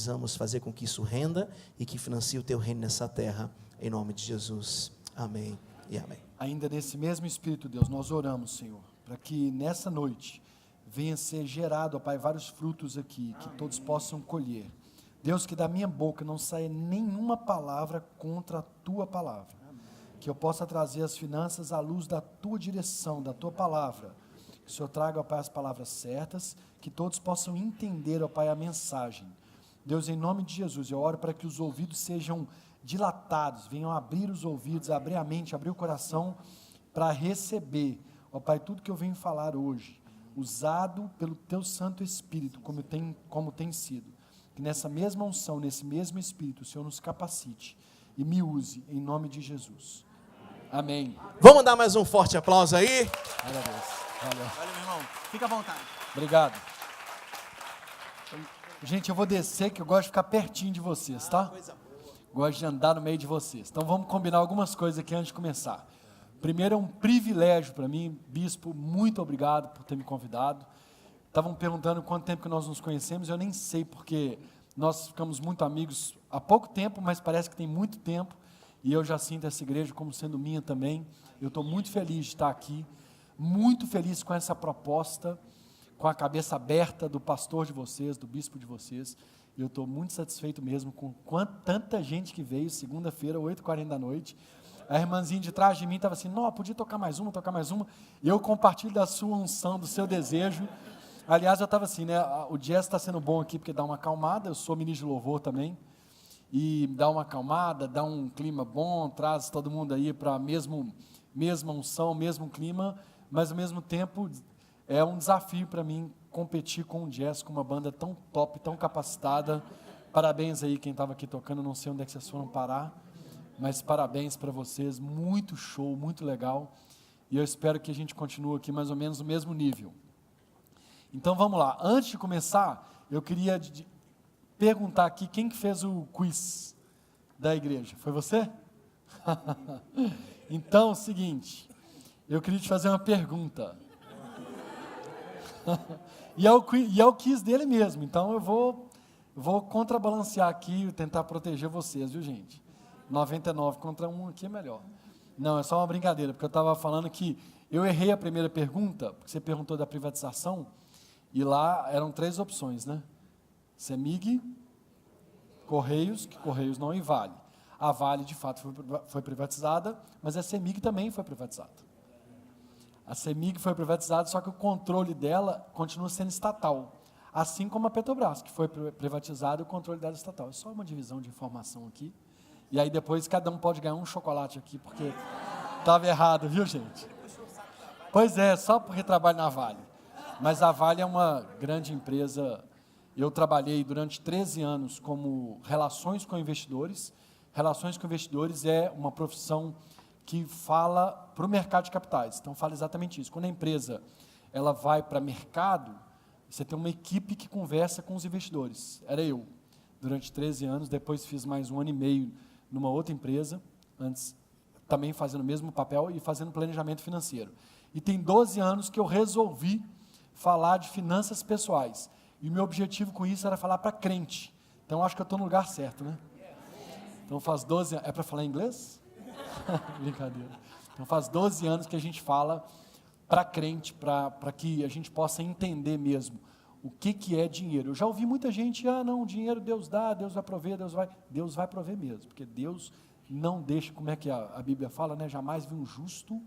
precisamos fazer com que isso renda e que financie o teu reino nessa terra, em nome de Jesus. Amém e amém. Ainda nesse mesmo Espírito, Deus, nós oramos, Senhor, para que nessa noite venha ser gerado, ó Pai, vários frutos aqui, que todos possam colher. Deus, que da minha boca não saia nenhuma palavra contra a Tua palavra. Que eu possa trazer as finanças à luz da Tua direção, da Tua palavra. Que o Senhor traga, ó Pai, as palavras certas, que todos possam entender, ó Pai, a mensagem. Deus, em nome de Jesus, eu oro para que os ouvidos sejam dilatados, venham abrir os ouvidos, abrir a mente, abrir o coração, para receber, ó Pai, tudo que eu venho falar hoje, usado pelo Teu Santo Espírito, como tem sido. Que nessa mesma unção, nesse mesmo Espírito, o Senhor nos capacite e me use, em nome de Jesus. Amém. Vamos dar mais um forte aplauso aí? Glória a Deus. Valeu. Valeu, meu irmão. Fica à vontade. Obrigado. Gente, eu vou descer, que eu gosto de ficar pertinho de vocês, tá? Gosto de andar no meio de vocês. Então vamos combinar algumas coisas aqui antes de começar. Primeiro, é um privilégio para mim, bispo, muito obrigado por ter me convidado. Estavam perguntando quanto tempo que nós nos conhecemos, eu nem sei, porque nós ficamos muito amigos há pouco tempo, mas parece que tem muito tempo, e eu já sinto essa igreja como sendo minha também. Eu estou muito feliz de estar aqui, muito feliz com essa proposta, com a cabeça aberta do pastor de vocês, do bispo de vocês. Eu estou muito satisfeito mesmo com tanta gente que veio, segunda-feira, 8h40 da noite. A irmãzinha de trás de mim estava assim, não, podia tocar mais uma, e eu compartilho da sua unção, do seu desejo. Aliás, eu estava assim, né, o jazz está sendo bom aqui, porque dá uma acalmada, eu sou ministro de louvor também, e dá uma acalmada, dá um clima bom, traz todo mundo aí para a mesma unção, mesmo clima, mas ao mesmo tempo é um desafio para mim competir com o jazz, com uma banda tão top, tão capacitada. Parabéns aí quem estava aqui tocando, não sei onde é que vocês foram parar, mas parabéns para vocês, muito show, muito legal, e eu espero que a gente continue aqui mais ou menos no mesmo nível. Então vamos lá, antes de começar, eu queria perguntar aqui, quem que fez o quiz da igreja? Foi você? Então, é o seguinte, eu queria te fazer uma pergunta. E é o quiz dele mesmo, então eu vou contrabalancear aqui e tentar proteger vocês, viu, gente? 99 contra 1 aqui é melhor. Não, é só uma brincadeira, porque eu estava falando que eu errei a primeira pergunta, porque você perguntou da privatização, e lá eram 3 opções, né? CEMIG, Correios, que Correios não, e Vale. A Vale, de fato, foi privatizada, mas a CEMIG também foi privatizada. A CEMIG foi privatizada, só que o controle dela continua sendo estatal. Assim como a Petrobras, que foi privatizada, o controle dela é estatal. É só uma divisão de informação aqui. E aí depois cada um pode ganhar um chocolate aqui, porque estava errado, viu, gente? Pois é, só porque trabalho na Vale. Mas a Vale é uma grande empresa. Eu trabalhei durante 13 anos como relações com investidores. Relações com investidores é uma profissão que fala para o mercado de capitais. Então, fala exatamente isso. Quando a empresa ela vai para mercado, você tem uma equipe que conversa com os investidores. Era eu, durante 13 anos. Depois fiz mais 1 ano e meio numa outra empresa, antes também fazendo o mesmo papel e fazendo planejamento financeiro. E tem 12 anos que eu resolvi falar de finanças pessoais. E o meu objetivo com isso era falar para crente. Então, acho que eu estou no lugar certo, né? Então, faz 12 anos... É para falar inglês? Brincadeira. Então, faz 12 anos que a gente fala para crente, para que a gente possa entender mesmo o que é dinheiro. Eu já ouvi muita gente, não, dinheiro Deus dá, Deus vai prover, Deus vai prover mesmo, porque Deus não deixa, como é que a Bíblia fala, né? Jamais vi um justo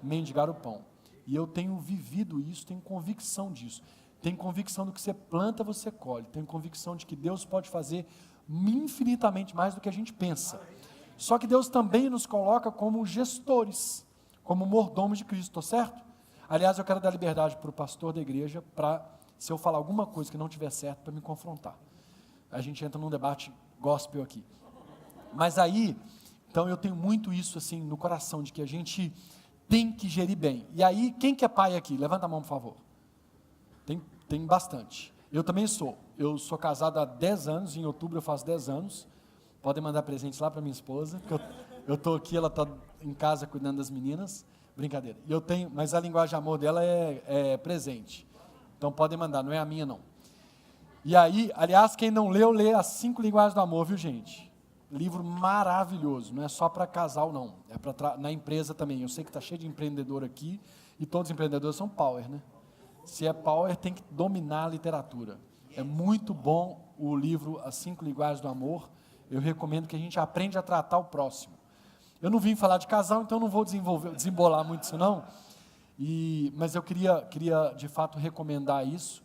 mendigar o pão. E eu tenho vivido isso, tenho convicção disso. Tenho convicção do que você planta, você colhe. Tenho convicção de que Deus pode fazer infinitamente mais do que a gente pensa. Só que Deus também nos coloca como gestores, como mordomos de Cristo, estou certo? Aliás, eu quero dar liberdade para o pastor da igreja, para, se eu falar alguma coisa que não estiver certo, para me confrontar. A gente entra num debate gospel aqui. Mas aí, então eu tenho muito isso assim no coração, de que a gente tem que gerir bem. E aí, quem que é pai aqui? Levanta a mão, por favor. Tem bastante. Eu também sou. Eu sou casado há 10 anos, em outubro eu faço 10 anos. Podem mandar presentes lá para minha esposa, porque eu estou aqui, ela está em casa cuidando das meninas. Brincadeira. E eu tenho, mas a linguagem de amor dela é presente. Então podem mandar, não é a minha não. E aí, aliás, quem não leu, lê As 5 Linguagens do Amor, viu, gente? Livro maravilhoso, não é só para casal, não. É para na empresa também. Eu sei que está cheio de empreendedor aqui, e todos os empreendedores são power, né? Se é power, tem que dominar a literatura. É muito bom o livro As 5 Linguagens do Amor. Eu recomendo que a gente aprenda a tratar o próximo. Eu não vim falar de casal, então não vou desembolar muito isso, não. Mas eu queria, de fato, recomendar isso.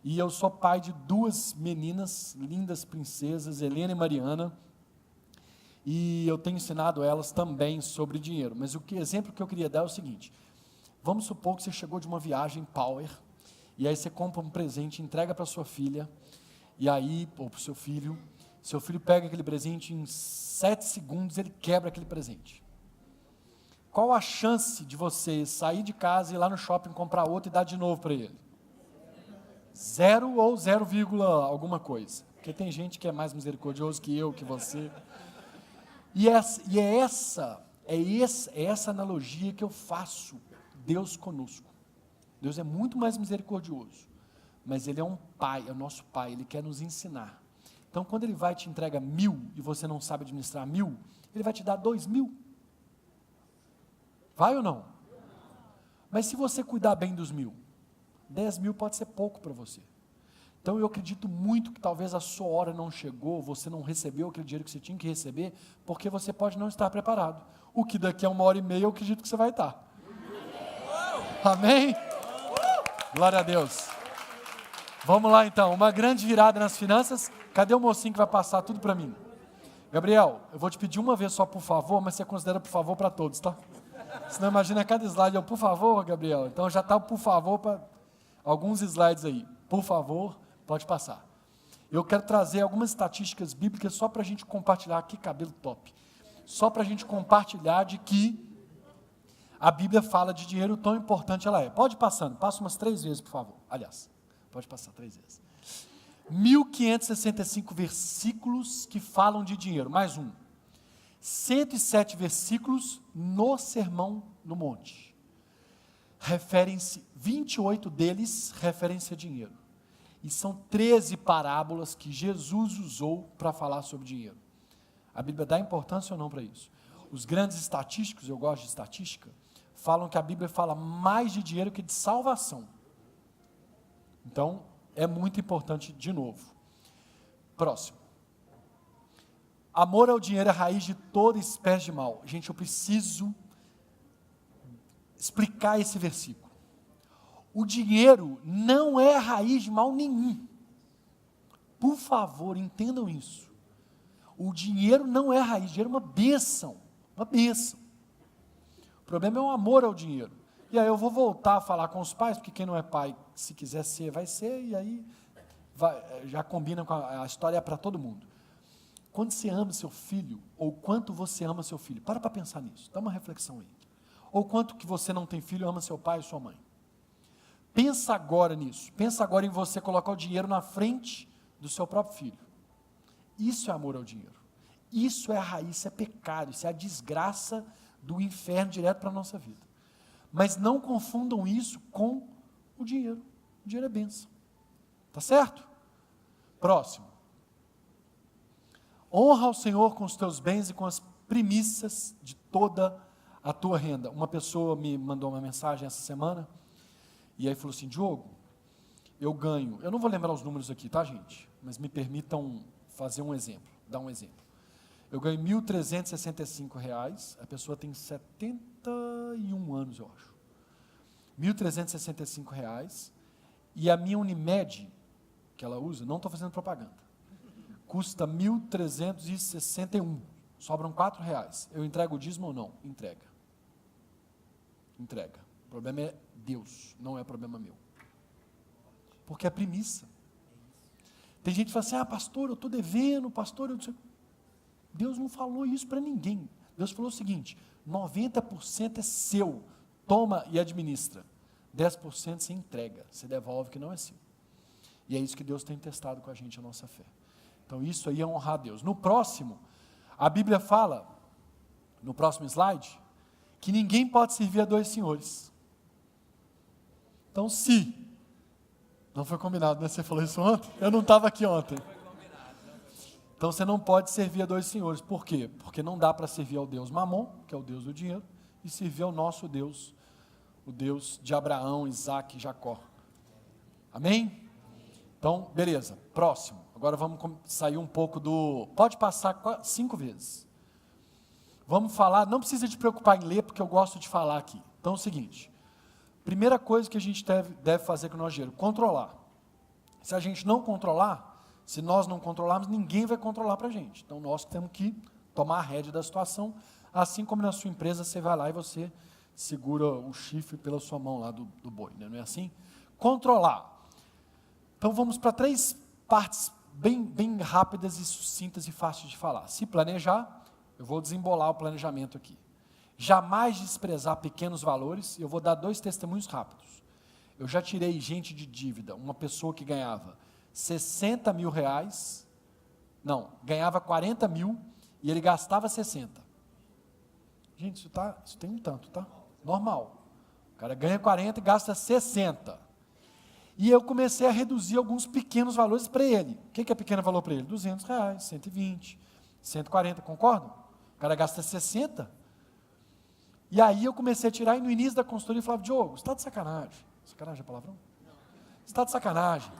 E eu sou pai de 2 meninas, lindas princesas, Helena e Mariana. E eu tenho ensinado elas também sobre dinheiro. Mas exemplo que eu queria dar é o seguinte. Vamos supor que você chegou de uma viagem power, e aí você compra um presente, entrega para sua filha, ou para o seu filho pega aquele presente, em 7 segundos ele quebra aquele presente. Qual a chance de você sair de casa e ir lá no shopping comprar outro e dar de novo para ele? 0 ou 0, alguma coisa. Porque tem gente que é mais misericordioso que eu, que você. E é essa analogia que eu faço. Deus conosco. Deus é muito mais misericordioso, mas Ele é um pai, é o nosso pai, Ele quer nos ensinar. Então, quando Ele vai e te entrega 1.000 e você não sabe administrar 1.000, Ele vai te dar 2.000. Vai ou não? Mas se você cuidar bem dos 1.000, 10.000 pode ser pouco para você. Então, eu acredito muito que talvez a sua hora não chegou, você não recebeu aquele dinheiro que você tinha que receber, porque você pode não estar preparado. O que daqui a 1h30 eu acredito que você vai estar. Amém? Glória a Deus. Vamos lá então, uma grande virada nas finanças. Cadê o mocinho que vai passar tudo para mim? Gabriel, eu vou te pedir uma vez só por favor, mas você considera por favor para todos, tá? Senão imagina cada slide, eu por favor, Gabriel. Então já está o por favor para alguns slides aí. Por favor, pode passar. Eu quero trazer algumas estatísticas bíblicas só para a gente compartilhar. Que cabelo top. Só para a gente compartilhar de que a Bíblia fala de dinheiro, tão importante ela é. Pode ir passando, passa umas 3 vezes, por favor. Aliás, pode passar 3 vezes. 1.565 versículos que falam de dinheiro, mais um. 107 versículos no Sermão no Monte. Referem-se, 28 deles referem-se a dinheiro. E são 13 parábolas que Jesus usou para falar sobre dinheiro. A Bíblia dá importância ou não para isso? Os grandes estatísticos, eu gosto de estatística, falam que a Bíblia fala mais de dinheiro que de salvação. Então, é muito importante de novo. Próximo. Amor ao dinheiro é a raiz de toda espécie de mal. Gente, eu preciso explicar esse versículo. O dinheiro não é a raiz de mal nenhum. Por favor, entendam isso. O dinheiro não é a raiz, o dinheiro é uma bênção. Uma bênção. O problema é o amor ao dinheiro. E aí eu vou voltar a falar com os pais, porque quem não é pai, se quiser ser, vai ser, e aí já combina com a história para todo mundo. Quando você ama seu filho, ou quanto você ama seu filho, para pensar nisso, dá uma reflexão aí. Ou quanto que você não tem filho, ama seu pai e sua mãe. Pensa agora nisso, pensa agora em você colocar o dinheiro na frente do seu próprio filho. Isso é amor ao dinheiro. Isso é a raiz, isso é pecado, isso é a desgraça do inferno direto para a nossa vida. Mas não confundam isso com o dinheiro. O dinheiro é bênção. Tá certo? Próximo. Honra ao Senhor com os teus bens e com as primícias de toda a tua renda. Uma pessoa me mandou uma mensagem essa semana, e aí falou assim: Diogo, eu ganho, eu não vou lembrar os números aqui, tá, gente? Mas me permitam fazer um exemplo, dar um exemplo. Eu ganho R$ 1.365, a pessoa tem 71 anos, eu acho. R$ 1.365, e a minha Unimed, que ela usa, não estou fazendo propaganda, custa R$ 1.361, sobram R$ 4. Eu entrego o dízimo ou não? Entrega. Entrega. O problema é Deus, não é problema meu. Porque é premissa. Tem gente que fala assim: pastor, eu estou devendo, pastor, eu... Deus não falou isso para ninguém. Deus falou o seguinte: 90% é seu, toma e administra. 10% você entrega, você devolve que não é seu. E é isso que Deus tem testado com a gente, a nossa fé. Então isso aí é honrar a Deus. No próximo, a Bíblia fala, no próximo slide, que ninguém pode servir a 2 senhores. Então se Não foi combinado, né? Você falou isso ontem? Eu não estava aqui ontem. Então você não pode servir a dois senhores. Por quê? Porque não dá para servir ao Deus Mamon, que é o Deus do dinheiro, e servir ao nosso Deus, o Deus de Abraão, Isaac e Jacó. Amém? Então, beleza. Próximo. Agora vamos sair um pouco do... Pode passar 5 vezes. Vamos falar, não precisa te preocupar em ler, porque eu gosto de falar aqui. Então é o seguinte, primeira coisa que a gente deve fazer com o nosso dinheiro, controlar. Se a gente não controlar, se nós não controlarmos, ninguém vai controlar para a gente. Então, nós temos que tomar a rédea da situação, assim como na sua empresa, você vai lá e você segura o chifre pela sua mão lá do boi, né? Não é assim? Controlar. Então, vamos para 3 partes bem rápidas e sucintas e fáceis de falar. Se planejar, eu vou desembolar o planejamento aqui. Jamais desprezar pequenos valores, eu vou dar 2 testemunhos rápidos. Eu já tirei gente de dívida, uma pessoa que ganhava 60 mil reais, não, ganhava 40 mil e ele gastava 60. Gente, isso tem um tanto, tá? Normal. O cara ganha 40 e gasta 60. E eu comecei a reduzir alguns pequenos valores para ele. O que é pequeno valor para ele? 200 reais, 120, 140, concordam? O cara gasta 60. E aí eu comecei a tirar e no início da consultoria eu falava, Diogo, você está de sacanagem. Sacanagem é palavrão? Você está de sacanagem.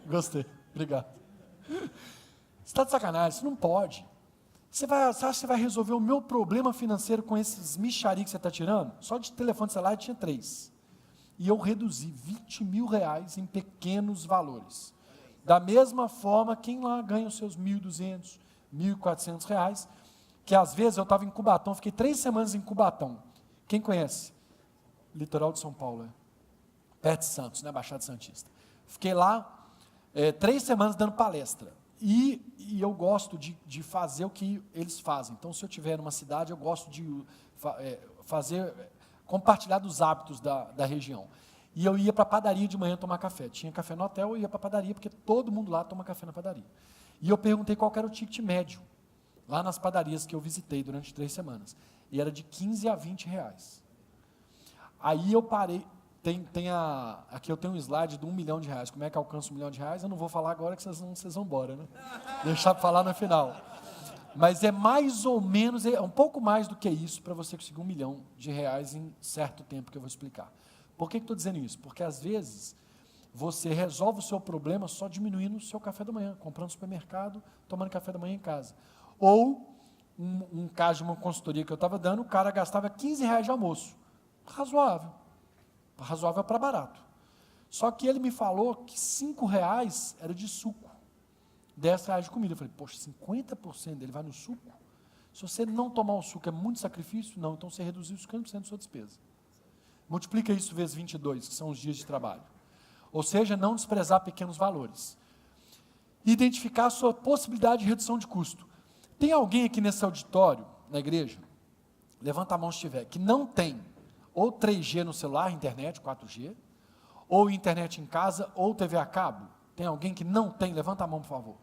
Gostei, obrigado. Você está de sacanagem, isso não pode. Você acha que você vai resolver o meu problema financeiro com esses micharia que você está tirando? Só de telefone celular tinha 3. E eu reduzi 20 mil reais em pequenos valores. Da mesma forma, quem lá ganha os seus 1.200, 1.400 reais, que às vezes eu estava em Cubatão, fiquei 3 semanas em Cubatão. Quem conhece? Litoral de São Paulo, perto de Santos, né? Baixada Santista. Fiquei lá 3 semanas dando palestra. E eu gosto de fazer o que eles fazem. Então, se eu estiver numa cidade, eu gosto de compartilhar dos hábitos da região. E eu ia para a padaria de manhã tomar café. Tinha café no hotel, eu ia para a padaria, porque todo mundo lá toma café na padaria. E eu perguntei qual era o ticket médio, lá nas padarias que eu visitei durante 3 semanas. E era de 15 a 20 reais. Aí eu parei, aqui eu tenho um slide de R$1 milhão. Como é que alcança R$1 milhão? Eu não vou falar agora, que vocês vão embora, né? Deixar para falar no final. Mas é mais ou menos, é um pouco mais do que isso, para você conseguir R$1 milhão em certo tempo, que eu vou explicar. Por que estou dizendo isso? Porque às vezes, você resolve o seu problema só diminuindo o seu café da manhã, comprando no supermercado, tomando café da manhã em casa. Ou, um caso de uma consultoria que eu estava dando, o cara gastava R$15 de almoço. Razoável. Razoável para barato. Só que ele me falou que R$5 era de suco, R$10 de comida. Eu falei, poxa, 50% dele vai no suco? Se você não tomar o suco, é muito sacrifício? Não, então você reduziu 50% da sua despesa. Multiplica isso vezes 22, que são os dias de trabalho. Ou seja, não desprezar pequenos valores. Identificar a sua possibilidade de redução de custo. Tem alguém aqui nesse auditório, na igreja, levanta a mão se tiver, que não tem ou 3G no celular, internet, 4G, ou internet em casa, ou TV a cabo? Tem alguém que não tem? Levanta a mão, por favor.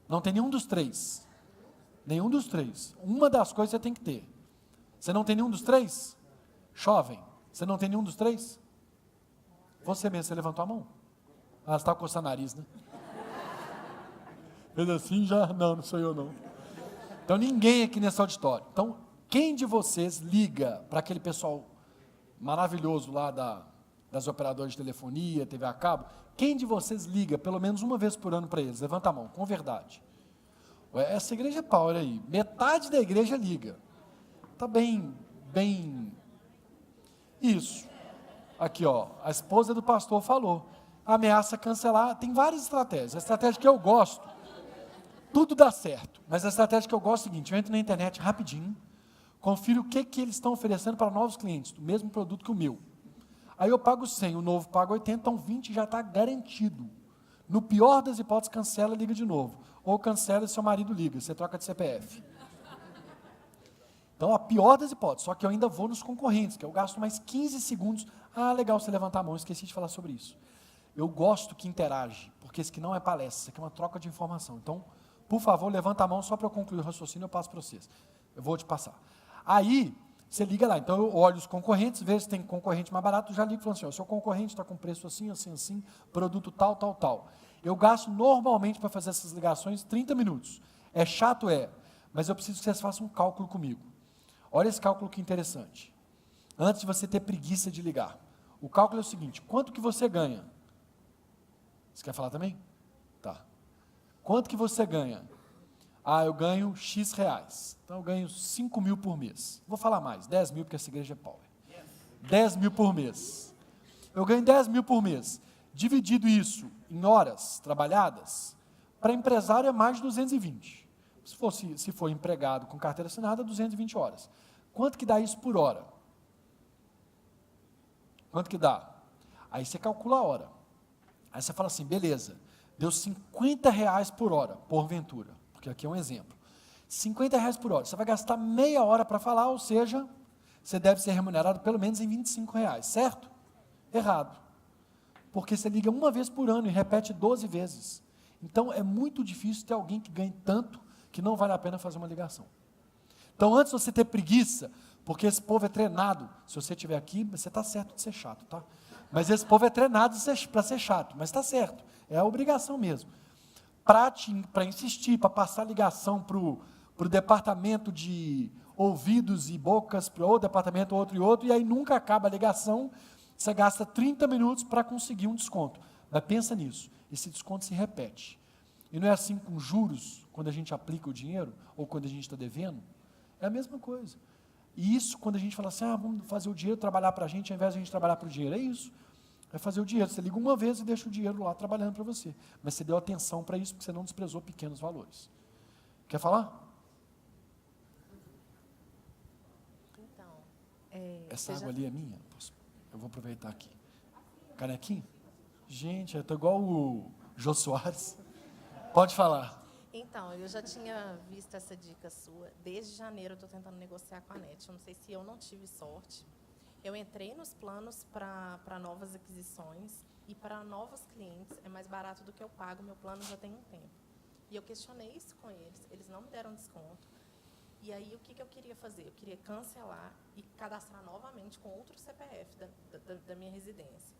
Não tem nenhum dos 3. Nenhum dos 3. Uma das coisas você tem que ter. Você não tem nenhum dos 3? Jovem, você não tem nenhum dos 3? Você mesmo, você levantou a mão? Ah, você está coçando o nariz, né? Fez assim já? Não sou eu não. Então ninguém aqui nesse auditório. Então, quem de vocês liga para aquele pessoal maravilhoso lá das operadoras de telefonia, TV a cabo? Quem de vocês liga pelo menos uma vez por ano para eles? Levanta a mão, com verdade. Essa igreja é pau, olha aí. Metade da igreja liga. Está bem... Isso. Aqui, ó, a esposa do pastor falou. Ameaça cancelar. Tem várias estratégias. A estratégia que eu gosto, tudo dá certo. Mas a estratégia que eu gosto é a seguinte: eu entro na internet rapidinho, confiro o que eles estão oferecendo para novos clientes, do mesmo produto que o meu. Aí eu pago 100, o novo paga 80, então 20 já está garantido. No pior das hipóteses, cancela e liga de novo. Ou cancela e seu marido liga, você troca de CPF. Então, a pior das hipóteses, só que eu ainda vou nos concorrentes, que eu gasto mais 15 segundos. Ah, legal você levantar a mão, esqueci de falar sobre isso. Eu gosto que interage, porque isso aqui não é palestra, isso aqui é uma troca de informação. Então, por favor, levanta a mão só para eu concluir o raciocínio, eu passo para vocês. Eu vou te passar. Aí, Você liga lá. Então, eu olho os concorrentes, vejo se tem concorrente mais barato, já ligo e falo assim, ó, seu concorrente está com preço assim, assim, assim, produto tal, tal, tal. Eu gasto normalmente para fazer essas ligações 30 minutos. É chato? É. Mas eu preciso que vocês façam um cálculo comigo. Olha esse cálculo que interessante. Antes de você ter preguiça de ligar. O cálculo é o seguinte, quanto que você ganha? Você quer falar também? Tá. Quanto que você ganha? Ah, eu ganho X reais. Então, eu ganho 5 mil por mês. Vou falar mais, 10 mil, porque essa igreja é power. 10 mil por mês. Eu ganho 10 mil por mês. Dividido isso em horas trabalhadas, para empresário é mais de 220. Se for empregado com carteira assinada, 220 horas. Quanto que dá isso por hora? Quanto que dá? Aí você calcula a hora. Aí você fala assim, beleza, deu 50 reais por hora, porventura. Porque aqui é um exemplo. 50 reais por hora. Você vai gastar meia hora para falar, ou seja, você deve ser remunerado pelo menos em 25 reais, certo? Errado. Porque você liga uma vez por ano e repete 12 vezes. Então, é muito difícil ter alguém que ganhe tanto que não vale a pena fazer uma ligação. Então, antes de você ter preguiça, porque esse povo é treinado, se você estiver aqui, você está certo de ser chato, tá? Mas esse povo é treinado para ser chato, mas está certo, é a obrigação mesmo. Para insistir, para passar ligação para o departamento de ouvidos e bocas, para o departamento outro e outro, e aí nunca acaba a ligação, você gasta 30 minutos para conseguir um desconto. Mas pensa nisso, esse desconto se repete. E não é assim com juros, quando a gente aplica o dinheiro, ou quando a gente está devendo, é a mesma coisa. E isso, quando a gente fala assim, vamos fazer o dinheiro trabalhar para a gente, ao invés de a gente trabalhar para o dinheiro, é isso. É fazer o dinheiro. Você liga uma vez e deixa o dinheiro lá trabalhando para você. Mas você deu atenção para isso, porque você não desprezou pequenos valores. Quer falar? Então, essa água ali é minha? Eu vou aproveitar aqui. Canequinho? Gente, eu estou igual o Jô Soares. Pode falar. Então, eu já tinha visto essa dica sua. Desde janeiro eu estou tentando negociar com a NET. Eu não sei se eu não tive sorte. Eu entrei nos planos para novas aquisições e para novos clientes é mais barato do que eu pago. Meu plano já tem um tempo. E eu questionei isso com eles. Eles não me deram desconto. E aí, o que eu queria fazer? Eu queria cancelar e cadastrar novamente com outro CPF da minha residência.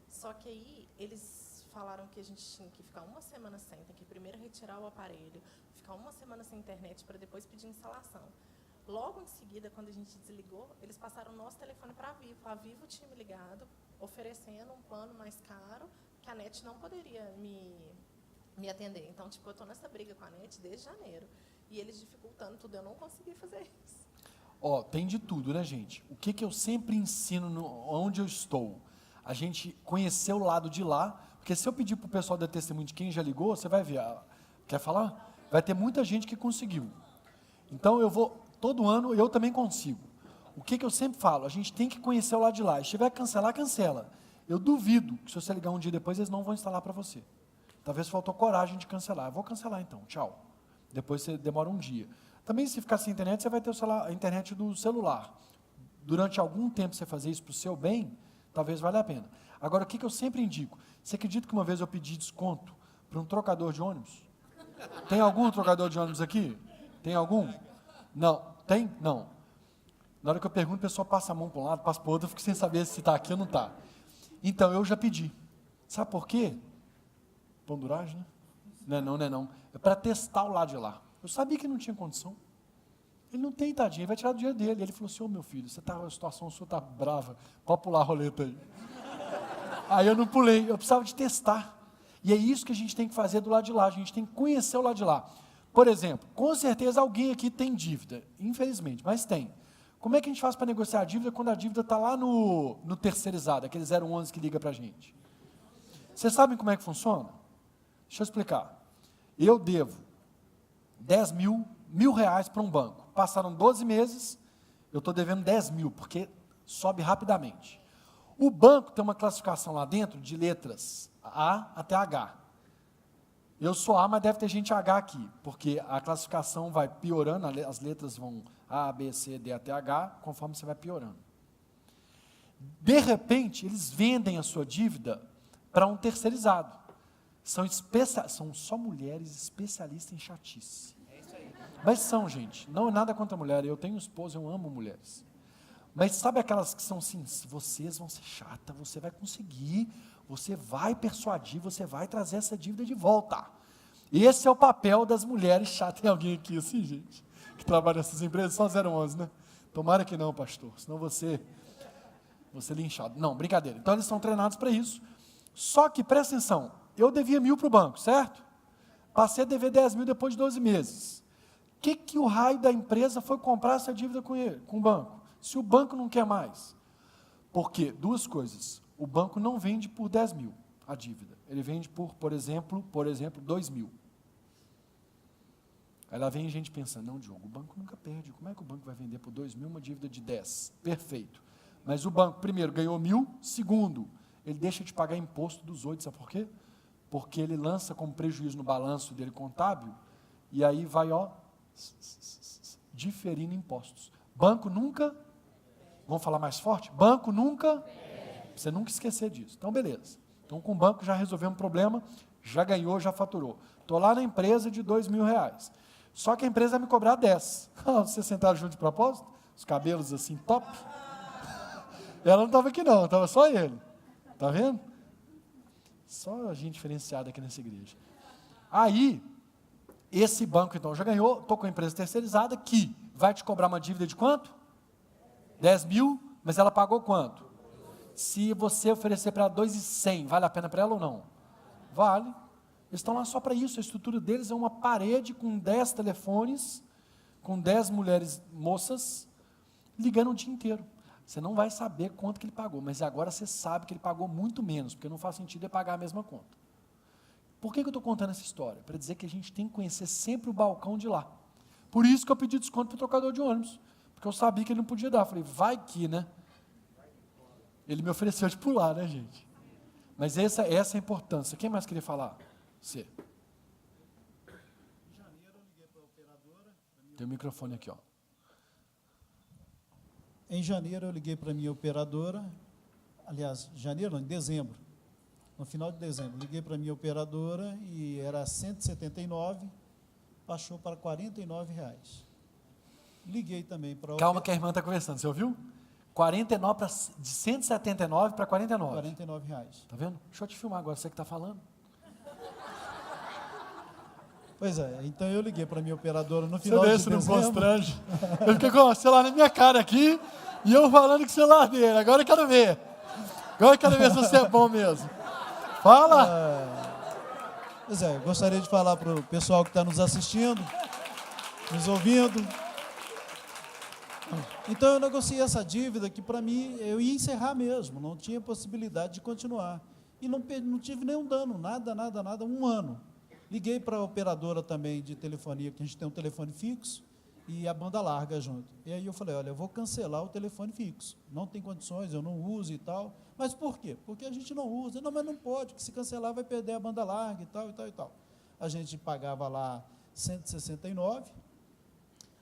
Só que aí, eles falaram que a gente tinha que ficar uma semana sem, tem que primeiro retirar o aparelho, ficar uma semana sem internet para depois pedir instalação. Logo em seguida, quando a gente desligou, eles passaram o nosso telefone para a Vivo. A Vivo tinha me ligado, oferecendo um plano mais caro, que a NET não poderia me atender. Então, eu estou nessa briga com a NET desde janeiro. E eles dificultando tudo, eu não consegui fazer isso. Tem de tudo, né, gente? O que eu sempre ensino onde eu estou? A gente conhecer o lado de lá, porque se eu pedir para o pessoal dar testemunho de quem já ligou, você vai ver. Quer falar? Vai ter muita gente que conseguiu. Então, todo ano, eu também consigo. O que eu sempre falo? A gente tem que conhecer o lado de lá. Se tiver que cancelar, cancela. Eu duvido que se você ligar um dia depois, eles não vão instalar para você. Talvez faltou coragem de cancelar. Eu vou cancelar então, tchau. Depois você demora um dia. Também, se ficar sem internet, você vai ter a internet do celular. Durante algum tempo você fazer isso para o seu bem, talvez valha a pena. Agora, o que eu sempre indico? Você acredita que uma vez eu pedi desconto para um trocador de ônibus? Tem algum trocador de ônibus aqui? Tem algum? Não. Tem? Não. Na hora que eu pergunto, o pessoal passa a mão para um lado, passa para o outro, eu fico sem saber se está aqui ou não está. Então, eu já pedi. Sabe por quê? Panduragem, né? Não é não. É para testar o lado de lá. Eu sabia que não tinha condição. Ele não tem, tadinho, ele vai tirar do dinheiro dele. Ele falou assim, meu filho, a situação sua está brava, pode pular a roleta aí. Aí eu não pulei, eu precisava de testar. E é isso que a gente tem que fazer do lado de lá, a gente tem que conhecer o lado de lá. Por exemplo, com certeza alguém aqui tem dívida, infelizmente, mas tem. Como é que a gente faz para negociar a dívida quando a dívida está lá no terceirizado, aquele 011 que liga para a gente? Vocês sabem como é que funciona? Deixa eu explicar. Eu devo 10 mil reais para um banco. Passaram 12 meses, eu estou devendo 10 mil, porque sobe rapidamente. O banco tem uma classificação lá dentro de letras A até H. Eu sou A, mas deve ter gente H aqui, porque a classificação vai piorando, as letras vão A, B, C, D até H, conforme você vai piorando. De repente, eles vendem a sua dívida para um terceirizado. São só mulheres especialistas em chatice. Mas são, gente, não é nada contra a mulher, eu tenho esposa, eu amo mulheres. Mas sabe aquelas que são assim, vocês vão ser chata, você vai conseguir, você vai persuadir, você vai trazer essa dívida de volta. Esse é o papel das mulheres chatas. Tem alguém aqui assim, gente, que trabalha nessas empresas? Só 011, né? Tomara que não, pastor, senão você linchado. Não, brincadeira. Então eles são treinados para isso. Só que, presta atenção, eu devia 1.000 para o banco, certo? Passei a dever 10 mil depois de 12 meses. O que o raio da empresa foi comprar essa dívida com o banco? Se o banco não quer mais. Porque, duas coisas, o banco não vende por 10 mil a dívida. Ele vende por exemplo, 2 mil. Aí lá vem gente pensando, não, Diogo, o banco nunca perde. Como é que o banco vai vender por 2 mil uma dívida de 10? Perfeito. Mas o banco, primeiro, ganhou 1.000. Segundo, ele deixa de pagar imposto dos 8, sabe por quê? Porque ele lança como prejuízo no balanço dele contábil, e aí vai, diferindo impostos. Banco nunca, vamos falar mais forte? Banco nunca, você nunca esquecer disso. Então, beleza. Então, com o banco já resolvemos um problema, já ganhou, já faturou. Estou lá na empresa de 2 mil reais. Só que a empresa vai me cobrar 10. Vocês sentaram junto de propósito? Os cabelos assim, top. Ela não estava aqui não, estava só ele. Está vendo? Só a gente diferenciada aqui nessa igreja. Aí, esse banco então já ganhou, estou com a empresa terceirizada que vai te cobrar uma dívida de quanto? 10 mil, mas ela pagou quanto? Se você oferecer para ela 2.100, vale a pena para ela ou não? Vale. Eles estão lá só para isso, a estrutura deles é uma parede com 10 telefones, com 10 mulheres moças, ligando o dia inteiro. Você não vai saber quanto que ele pagou, mas agora você sabe que ele pagou muito menos, porque não faz sentido ele pagar a mesma conta. Por que eu estou contando essa história? Para dizer que a gente tem que conhecer sempre o balcão de lá. Por isso que eu pedi desconto para o trocador de ônibus, porque eu sabia que ele não podia dar. Falei, vai que, né? Ele me ofereceu de pular, né, gente? Mas essa é a importância. Quem mais queria falar? Você. Em janeiro eu liguei para a operadora. Tem o microfone aqui, ó. Em janeiro eu liguei para a minha operadora, aliás, janeiro não, em dezembro, no final de dezembro, liguei para a minha operadora e era 179, baixou para R$49. Liguei também para a Calma que a irmã está conversando, você ouviu? 49 de 179 para 49. R$49. Tá vendo? Deixa eu te filmar agora, você que está falando. Pois é, então eu liguei para a minha operadora no final Você vê de se não dezembro. constrange. Eu fiquei com o celular na minha cara aqui e eu falando com o celular dele. Agora eu quero ver. Agora eu quero ver se você é bom mesmo. Fala! Pois é, eu gostaria de falar para o pessoal que está nos assistindo, nos ouvindo. Então eu negociei essa dívida que para mim eu ia encerrar mesmo, não tinha possibilidade de continuar. E não tive nenhum dano, nada, 1 ano. Liguei para a operadora também de telefonia, que a gente tem um telefone fixo e a banda larga junto. E aí eu falei, olha, eu vou cancelar o telefone fixo. Não tem condições, eu não uso e tal. Mas por quê? Porque a gente não usa. Não, mas não pode, que se cancelar vai perder a banda larga e tal, e tal, e tal. A gente pagava lá 169.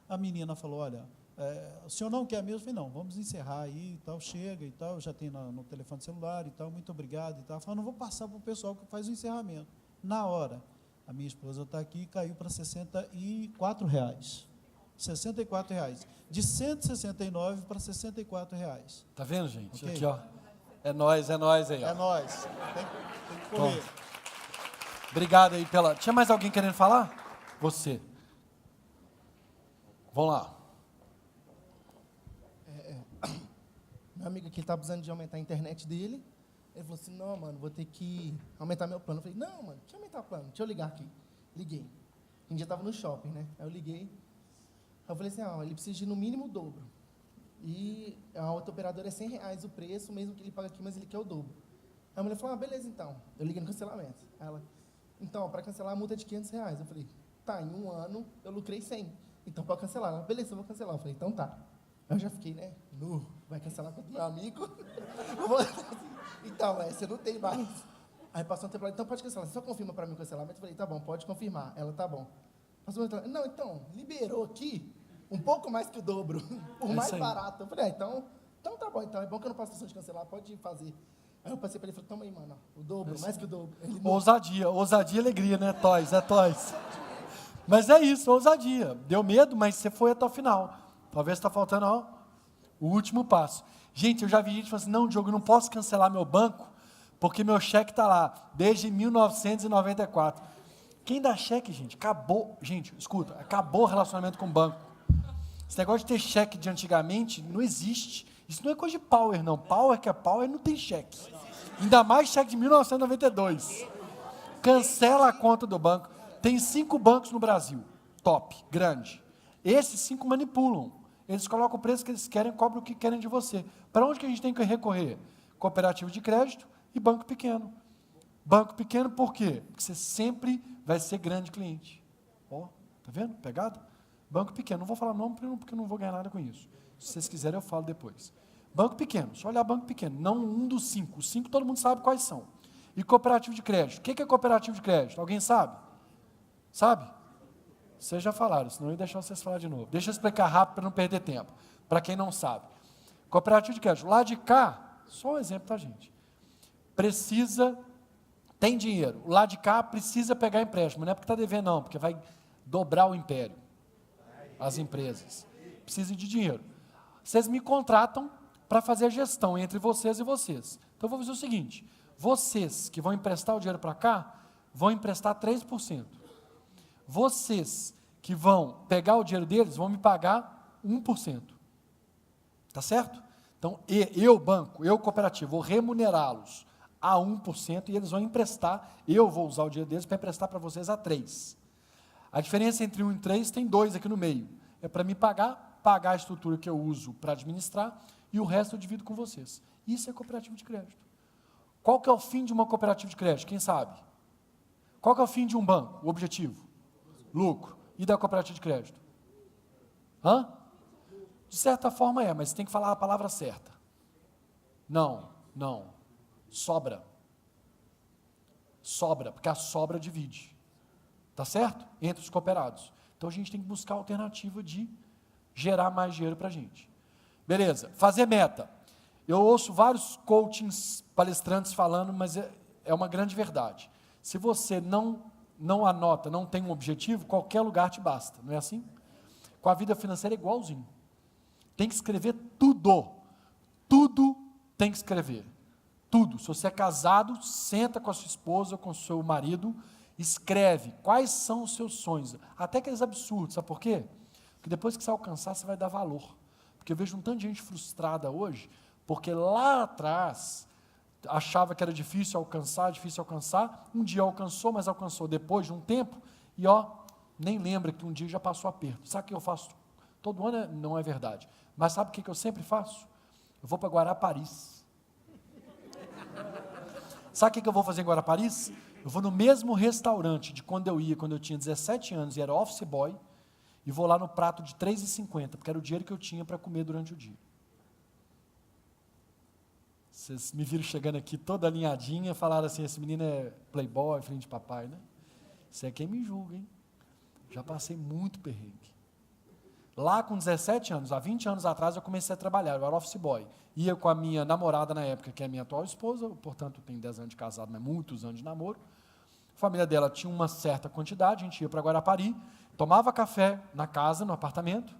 A menina falou, olha, o senhor não quer mesmo? Eu falei, não, vamos encerrar aí e tal, chega e tal, já tem no telefone celular e tal, muito obrigado e tal. Eu falei, não vou passar para o pessoal que faz o encerramento. Na hora, a minha esposa está aqui e caiu para R$64. R$64. De 169 para R$64. Tá vendo, gente? Okay? Aqui, ó. É nós aí, ó. É nós. Tem que correr. Obrigado aí pela... Tinha mais alguém querendo falar? Você. Vamos lá. Meu amigo aqui está precisando de aumentar a internet dele. Ele falou assim, não, mano, vou ter que aumentar meu plano. Eu falei, não, mano, deixa eu aumentar o plano, deixa eu ligar aqui. Liguei. A gente já estava no shopping, né? Aí eu liguei. Aí eu falei assim, ele precisa de no mínimo o dobro. E a outra operadora é R$100 o preço, mesmo que ele paga aqui, mas ele quer o dobro. Aí a mulher falou, beleza, então. Eu liguei no cancelamento. Aí ela, então, para cancelar a multa é de R$500. Eu falei, tá, em 1 ano eu lucrei 100. Então, pode cancelar. Ela, beleza, eu vou cancelar. Eu falei, então tá. Eu já fiquei, né? Vai cancelar com o meu amigo? Então, você não tem mais. Aí passou um tempo lá, então pode cancelar. Você só confirma para mim o cancelamento? Eu falei, tá bom, pode confirmar. Ela, tá bom. Passou um tempo, não, então, liberou aqui um pouco mais que o dobro, por mais barato. Eu falei, então tá bom, então é bom que eu não passo opção de cancelar, pode fazer. Aí eu passei para ele e falei, toma aí, mano, o dobro, mais que o dobro. Ele, Ousadia e alegria, né? É toys. Mas é isso, ousadia. Deu medo, mas você foi até o final. Talvez está faltando, O último passo. Gente, eu já vi gente falando assim, não, Diogo, eu não posso cancelar meu banco, porque meu cheque está lá, desde 1994. Quem dá cheque, gente, acabou, gente, escuta, acabou o relacionamento com o banco. Esse negócio de ter cheque de antigamente não existe. Isso não é coisa de power, não. Power que é power não tem cheque. Ainda mais cheque de 1992. Cancela a conta do banco. Tem 5 bancos no Brasil, top, grande. Esses 5 manipulam. Eles colocam o preço que eles querem, cobram o que querem de você. Para onde que a gente tem que recorrer? Cooperativa de crédito e banco pequeno. Banco pequeno por quê? Porque você sempre vai ser grande cliente. Ó, tá vendo? Pegado? Banco pequeno. Não vou falar nome porque eu não vou ganhar nada com isso. Se vocês quiserem, eu falo depois. Banco pequeno. Só olhar banco pequeno. Não um dos 5. Os 5 todo mundo sabe quais são. E cooperativo de crédito. O que é cooperativo de crédito? Alguém sabe? Sabe? Vocês já falaram, senão eu ia deixar vocês falar de novo. Deixa eu explicar rápido para não perder tempo. Para quem não sabe. Cooperativo de crédito. Lá de cá, só um exemplo, tá, gente? Precisa, tem dinheiro. O lado de cá precisa pegar empréstimo. Não é porque está devendo, não, porque vai dobrar o império. As empresas. Precisam de dinheiro. Vocês me contratam para fazer a gestão entre vocês e vocês. Então, eu vou fazer o seguinte. Vocês que vão emprestar o dinheiro para cá, vão emprestar 3%. Vocês que vão pegar o dinheiro deles, vão me pagar 1%. Tá certo? Então, eu, banco, eu, cooperativa, vou remunerá-los a 1% e eles vão emprestar, eu vou usar o dinheiro deles para emprestar para vocês a 3%. A diferença entre 1 e 3 tem 2 aqui no meio. É para me pagar a estrutura que eu uso para administrar e o resto eu divido com vocês. Isso é cooperativo de crédito. Qual que é o fim de uma cooperativa de crédito? Quem sabe? Qual que é o fim de um banco? O objetivo? Lucro. E da cooperativa de crédito? Hã? De certa forma é, mas tem que falar a palavra certa. Não. Sobra. Sobra, porque a sobra divide. Tá certo? Entre os cooperados. Então a gente tem que buscar a alternativa de gerar mais dinheiro para a gente. Beleza, fazer meta. Eu ouço vários coachings, palestrantes falando, mas é uma grande verdade. Se você não anota, não tem um objetivo, qualquer lugar te basta, não é assim? Com a vida financeira é igualzinho. Tem que escrever tudo. Tudo tem que escrever. Tudo. Se você é casado, senta com a sua esposa ou com o seu marido, escreve quais são os seus sonhos. Até aqueles absurdos, sabe por quê? Porque depois que você alcançar, você vai dar valor. Porque eu vejo um tanto de gente frustrada hoje, porque lá atrás achava que era difícil alcançar, um dia alcançou, mas alcançou depois de um tempo, e nem lembra que um dia já passou aperto. Sabe o que eu faço? Todo ano não é verdade. Mas sabe o que eu sempre faço? Eu vou para Guaraparis. Sabe o que eu vou fazer em Guaraparis? Eu vou no mesmo restaurante de quando eu tinha 17 anos e era office boy, e vou lá no prato de R$3,50, porque era o dinheiro que eu tinha para comer durante o dia. Vocês me viram chegando aqui toda alinhadinha, falaram assim, esse menino é playboy, filho de papai, né? Isso é quem me julga, hein? Já passei muito perrengue. Lá com 17 anos, há 20 anos atrás, eu comecei a trabalhar, eu era office boy. Ia com a minha namorada na época, que é a minha atual esposa, portanto, tem 10 anos de casado, mas muitos anos de namoro. A família dela tinha uma certa quantidade, a gente ia para Guarapari, tomava café na casa, no apartamento,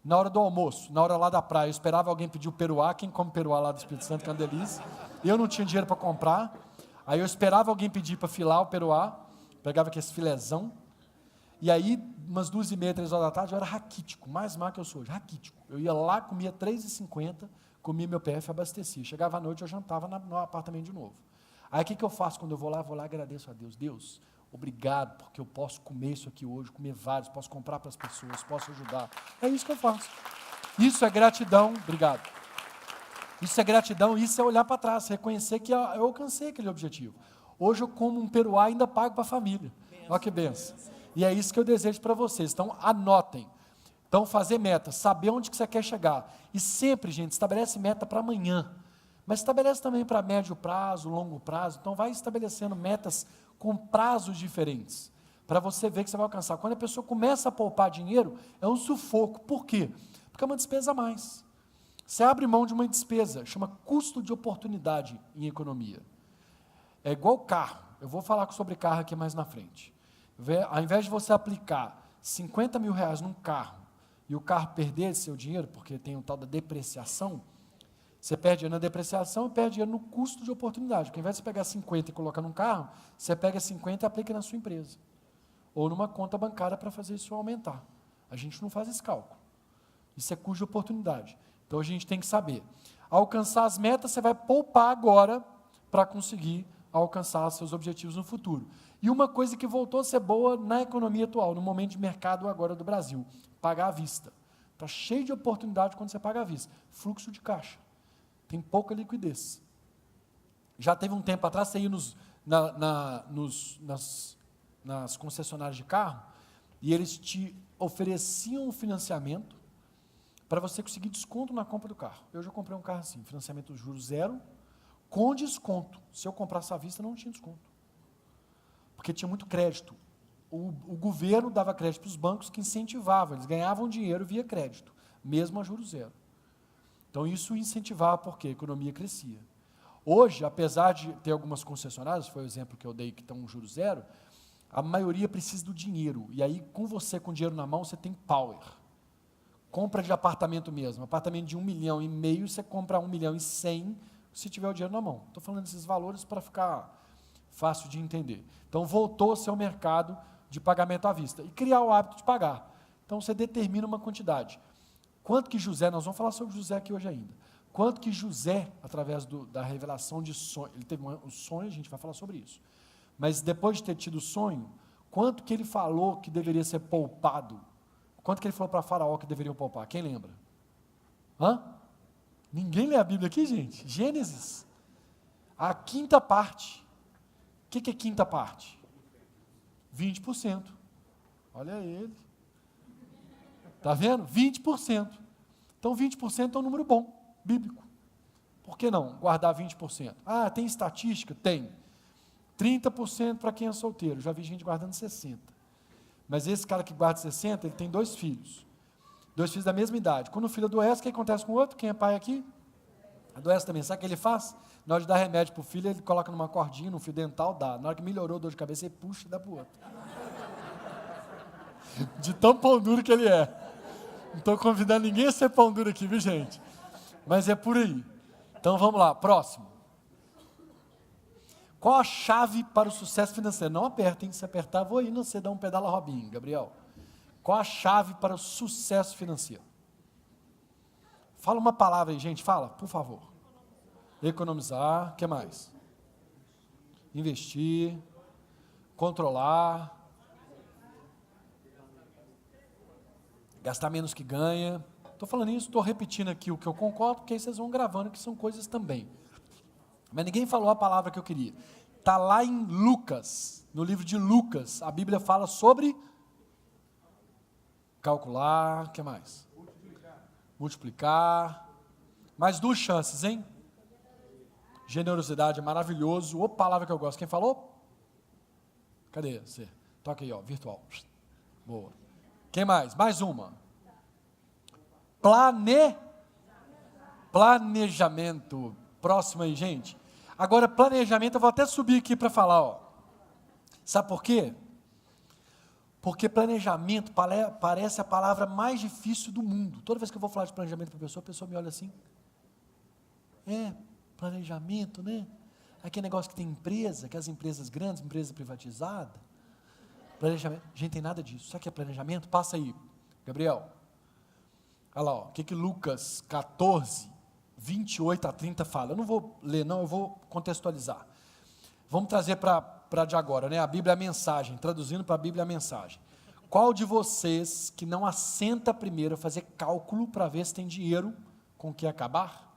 na hora do almoço, na hora lá da praia, eu esperava alguém pedir o peruá, quem come peruá lá do Espírito Santo, que é uma delícia, eu não tinha dinheiro para comprar, aí eu esperava alguém pedir para filar o peruá, pegava aquele filézão, e aí, umas 2h30, 3 horas da tarde, eu era raquítico, mais má que eu sou hoje, raquítico. Eu ia lá, comia R$3,50, comia meu PF, abastecia. Chegava à noite, eu jantava no apartamento de novo. Aí, o que eu faço quando eu vou lá? Vou lá e agradeço a Deus. Deus, obrigado, porque eu posso comer isso aqui hoje, comer vários, posso comprar para as pessoas, posso ajudar. É isso que eu faço. Isso é gratidão, obrigado. Isso é gratidão, isso é olhar para trás, reconhecer que eu alcancei aquele objetivo. Hoje eu como um peruá e ainda pago para a família. Olha que benção. E é isso que eu desejo para vocês. Então, anotem. Então, fazer meta, saber onde que você quer chegar. E sempre, gente, estabelece meta para amanhã. Mas estabelece também para médio prazo, longo prazo. Então, vai estabelecendo metas com prazos diferentes. Para você ver que você vai alcançar. Quando a pessoa começa a poupar dinheiro, é um sufoco. Por quê? Porque é uma despesa a mais. Você abre mão de uma despesa, chama custo de oportunidade em economia. É igual carro. Eu vou falar sobre carro aqui mais na frente. Ao invés de você aplicar R$50 mil num carro e o carro perder seu dinheiro, porque tem um tal da depreciação, você perde dinheiro na depreciação e perde dinheiro no custo de oportunidade. Porque ao invés de você pegar 50 e colocar num carro, você pega 50 e aplica na sua empresa. Ou numa conta bancária para fazer isso aumentar. A gente não faz esse cálculo. Isso é custo de oportunidade. Então a gente tem que saber. Alcançar as metas, você vai poupar agora para conseguir alcançar seus objetivos no futuro. E uma coisa que voltou a ser boa na economia atual, no momento de mercado agora do Brasil, pagar à vista. Está cheio de oportunidade quando você paga à vista. Fluxo de caixa. Tem pouca liquidez. Já teve um tempo atrás, você ia nas concessionárias de carro e eles te ofereciam um financiamento para você conseguir desconto na compra do carro. Eu já comprei um carro assim, financiamento juros zero, com desconto. Se eu comprasse à vista, não tinha desconto. Porque tinha muito crédito. O governo dava crédito para os bancos que incentivavam, eles ganhavam dinheiro via crédito, mesmo a juros zero. Então, isso incentivava porque a economia crescia. Hoje, apesar de ter algumas concessionárias, foi o exemplo que eu dei, que estão juros zero, a maioria precisa do dinheiro. E aí, com você, com dinheiro na mão, você tem power. Compra de apartamento mesmo. Apartamento de 1,5 milhão, você compra 1,1 milhão se tiver o dinheiro na mão. Estou falando desses valores para ficar fácil de entender. Então, voltou a ser o mercado de pagamento à vista. E criar o hábito de pagar. Então, você determina uma quantidade. Quanto que José, nós vamos falar sobre José aqui hoje ainda, quanto que José, através da revelação de sonho, ele teve um sonho, a gente vai falar sobre isso, mas depois de ter tido o sonho, quanto que ele falou que deveria ser poupado, quanto que ele falou para Faraó que deveriam poupar, quem lembra? Ninguém lê a Bíblia aqui, gente? Gênesis, a quinta parte, o que é quinta parte? 20%, olha ele, está vendo? 20%. Então, 20% é um número bom, bíblico. Por que não guardar 20%? Ah, tem estatística? Tem. 30% para quem é solteiro. Já vi gente guardando 60%. Mas esse cara que guarda 60%, ele tem 2 filhos. 2 filhos da mesma idade. Quando o filho adoece, o que acontece com o outro? Quem é pai aqui? Adoece também. Sabe o que ele faz? Na hora de dar remédio para o filho, ele coloca numa cordinha, num fio dental, dá. Na hora que melhorou a dor de cabeça, ele puxa e dá para o outro. De tão pão duro que ele é. Não estou convidando ninguém a ser pão duro aqui, viu, gente? Mas é por aí. Então, vamos lá, próximo. Qual a chave para o sucesso financeiro? Não apertem, se apertar, vou ir, você dá um pedala Robinho, Gabriel. Qual a chave para o sucesso financeiro? Fala uma palavra aí, gente, fala, por favor. Economizar, o que mais? Investir, controlar, gastar menos que ganha. Estou falando isso, estou repetindo aqui o que eu concordo, porque aí vocês vão gravando, que são coisas também. Mas ninguém falou a palavra que eu queria. Está lá em Lucas, no livro de Lucas, a Bíblia fala sobre calcular, o que mais? Multiplicar. Mais 2 chances, hein? Generosidade é maravilhoso. Ô, palavra que eu gosto. Quem falou? Cadê você? Toca aí, ó, virtual. Boa. Quem mais? Mais uma. Planejamento. Próximo aí, gente. Agora, planejamento, eu vou até subir aqui para falar, ó. Sabe por quê? Porque planejamento parece a palavra mais difícil do mundo. Toda vez que eu vou falar de planejamento para a pessoa me olha assim. Planejamento, né? Aquele negócio que tem empresa, que as empresas grandes, empresa privatizada. Planejamento. Gente, tem nada disso. Sabe o que é planejamento? Passa aí, Gabriel. Olha lá, ó, o que Lucas 14, 28 a 30 fala. Eu não vou ler, não, eu vou contextualizar. Vamos trazer para de agora, né? A Bíblia é a mensagem, traduzindo para a Bíblia a mensagem. Qual de vocês que não assenta primeiro a fazer cálculo para ver se tem dinheiro com o que acabar?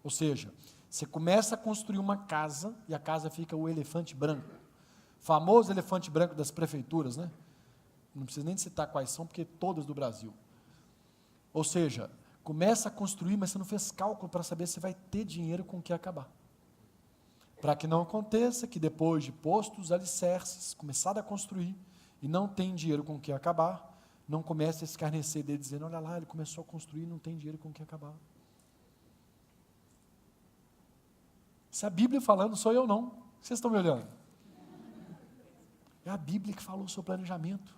Ou seja, você começa a construir uma casa e a casa fica o elefante branco. Famoso elefante branco das prefeituras, né? Não precisa nem citar quais são, porque todas do Brasil. Ou seja, começa a construir, mas você não fez cálculo para saber se vai ter dinheiro com o que acabar. Para que não aconteça que depois de postos alicerces, começado a construir, e não tem dinheiro com o que acabar, não comece a escarnecer dele, dizendo, olha lá, ele começou a construir e não tem dinheiro com o que acabar. Se a Bíblia falando, sou eu não. Vocês estão me olhando? É a Bíblia que falou sobre planejamento.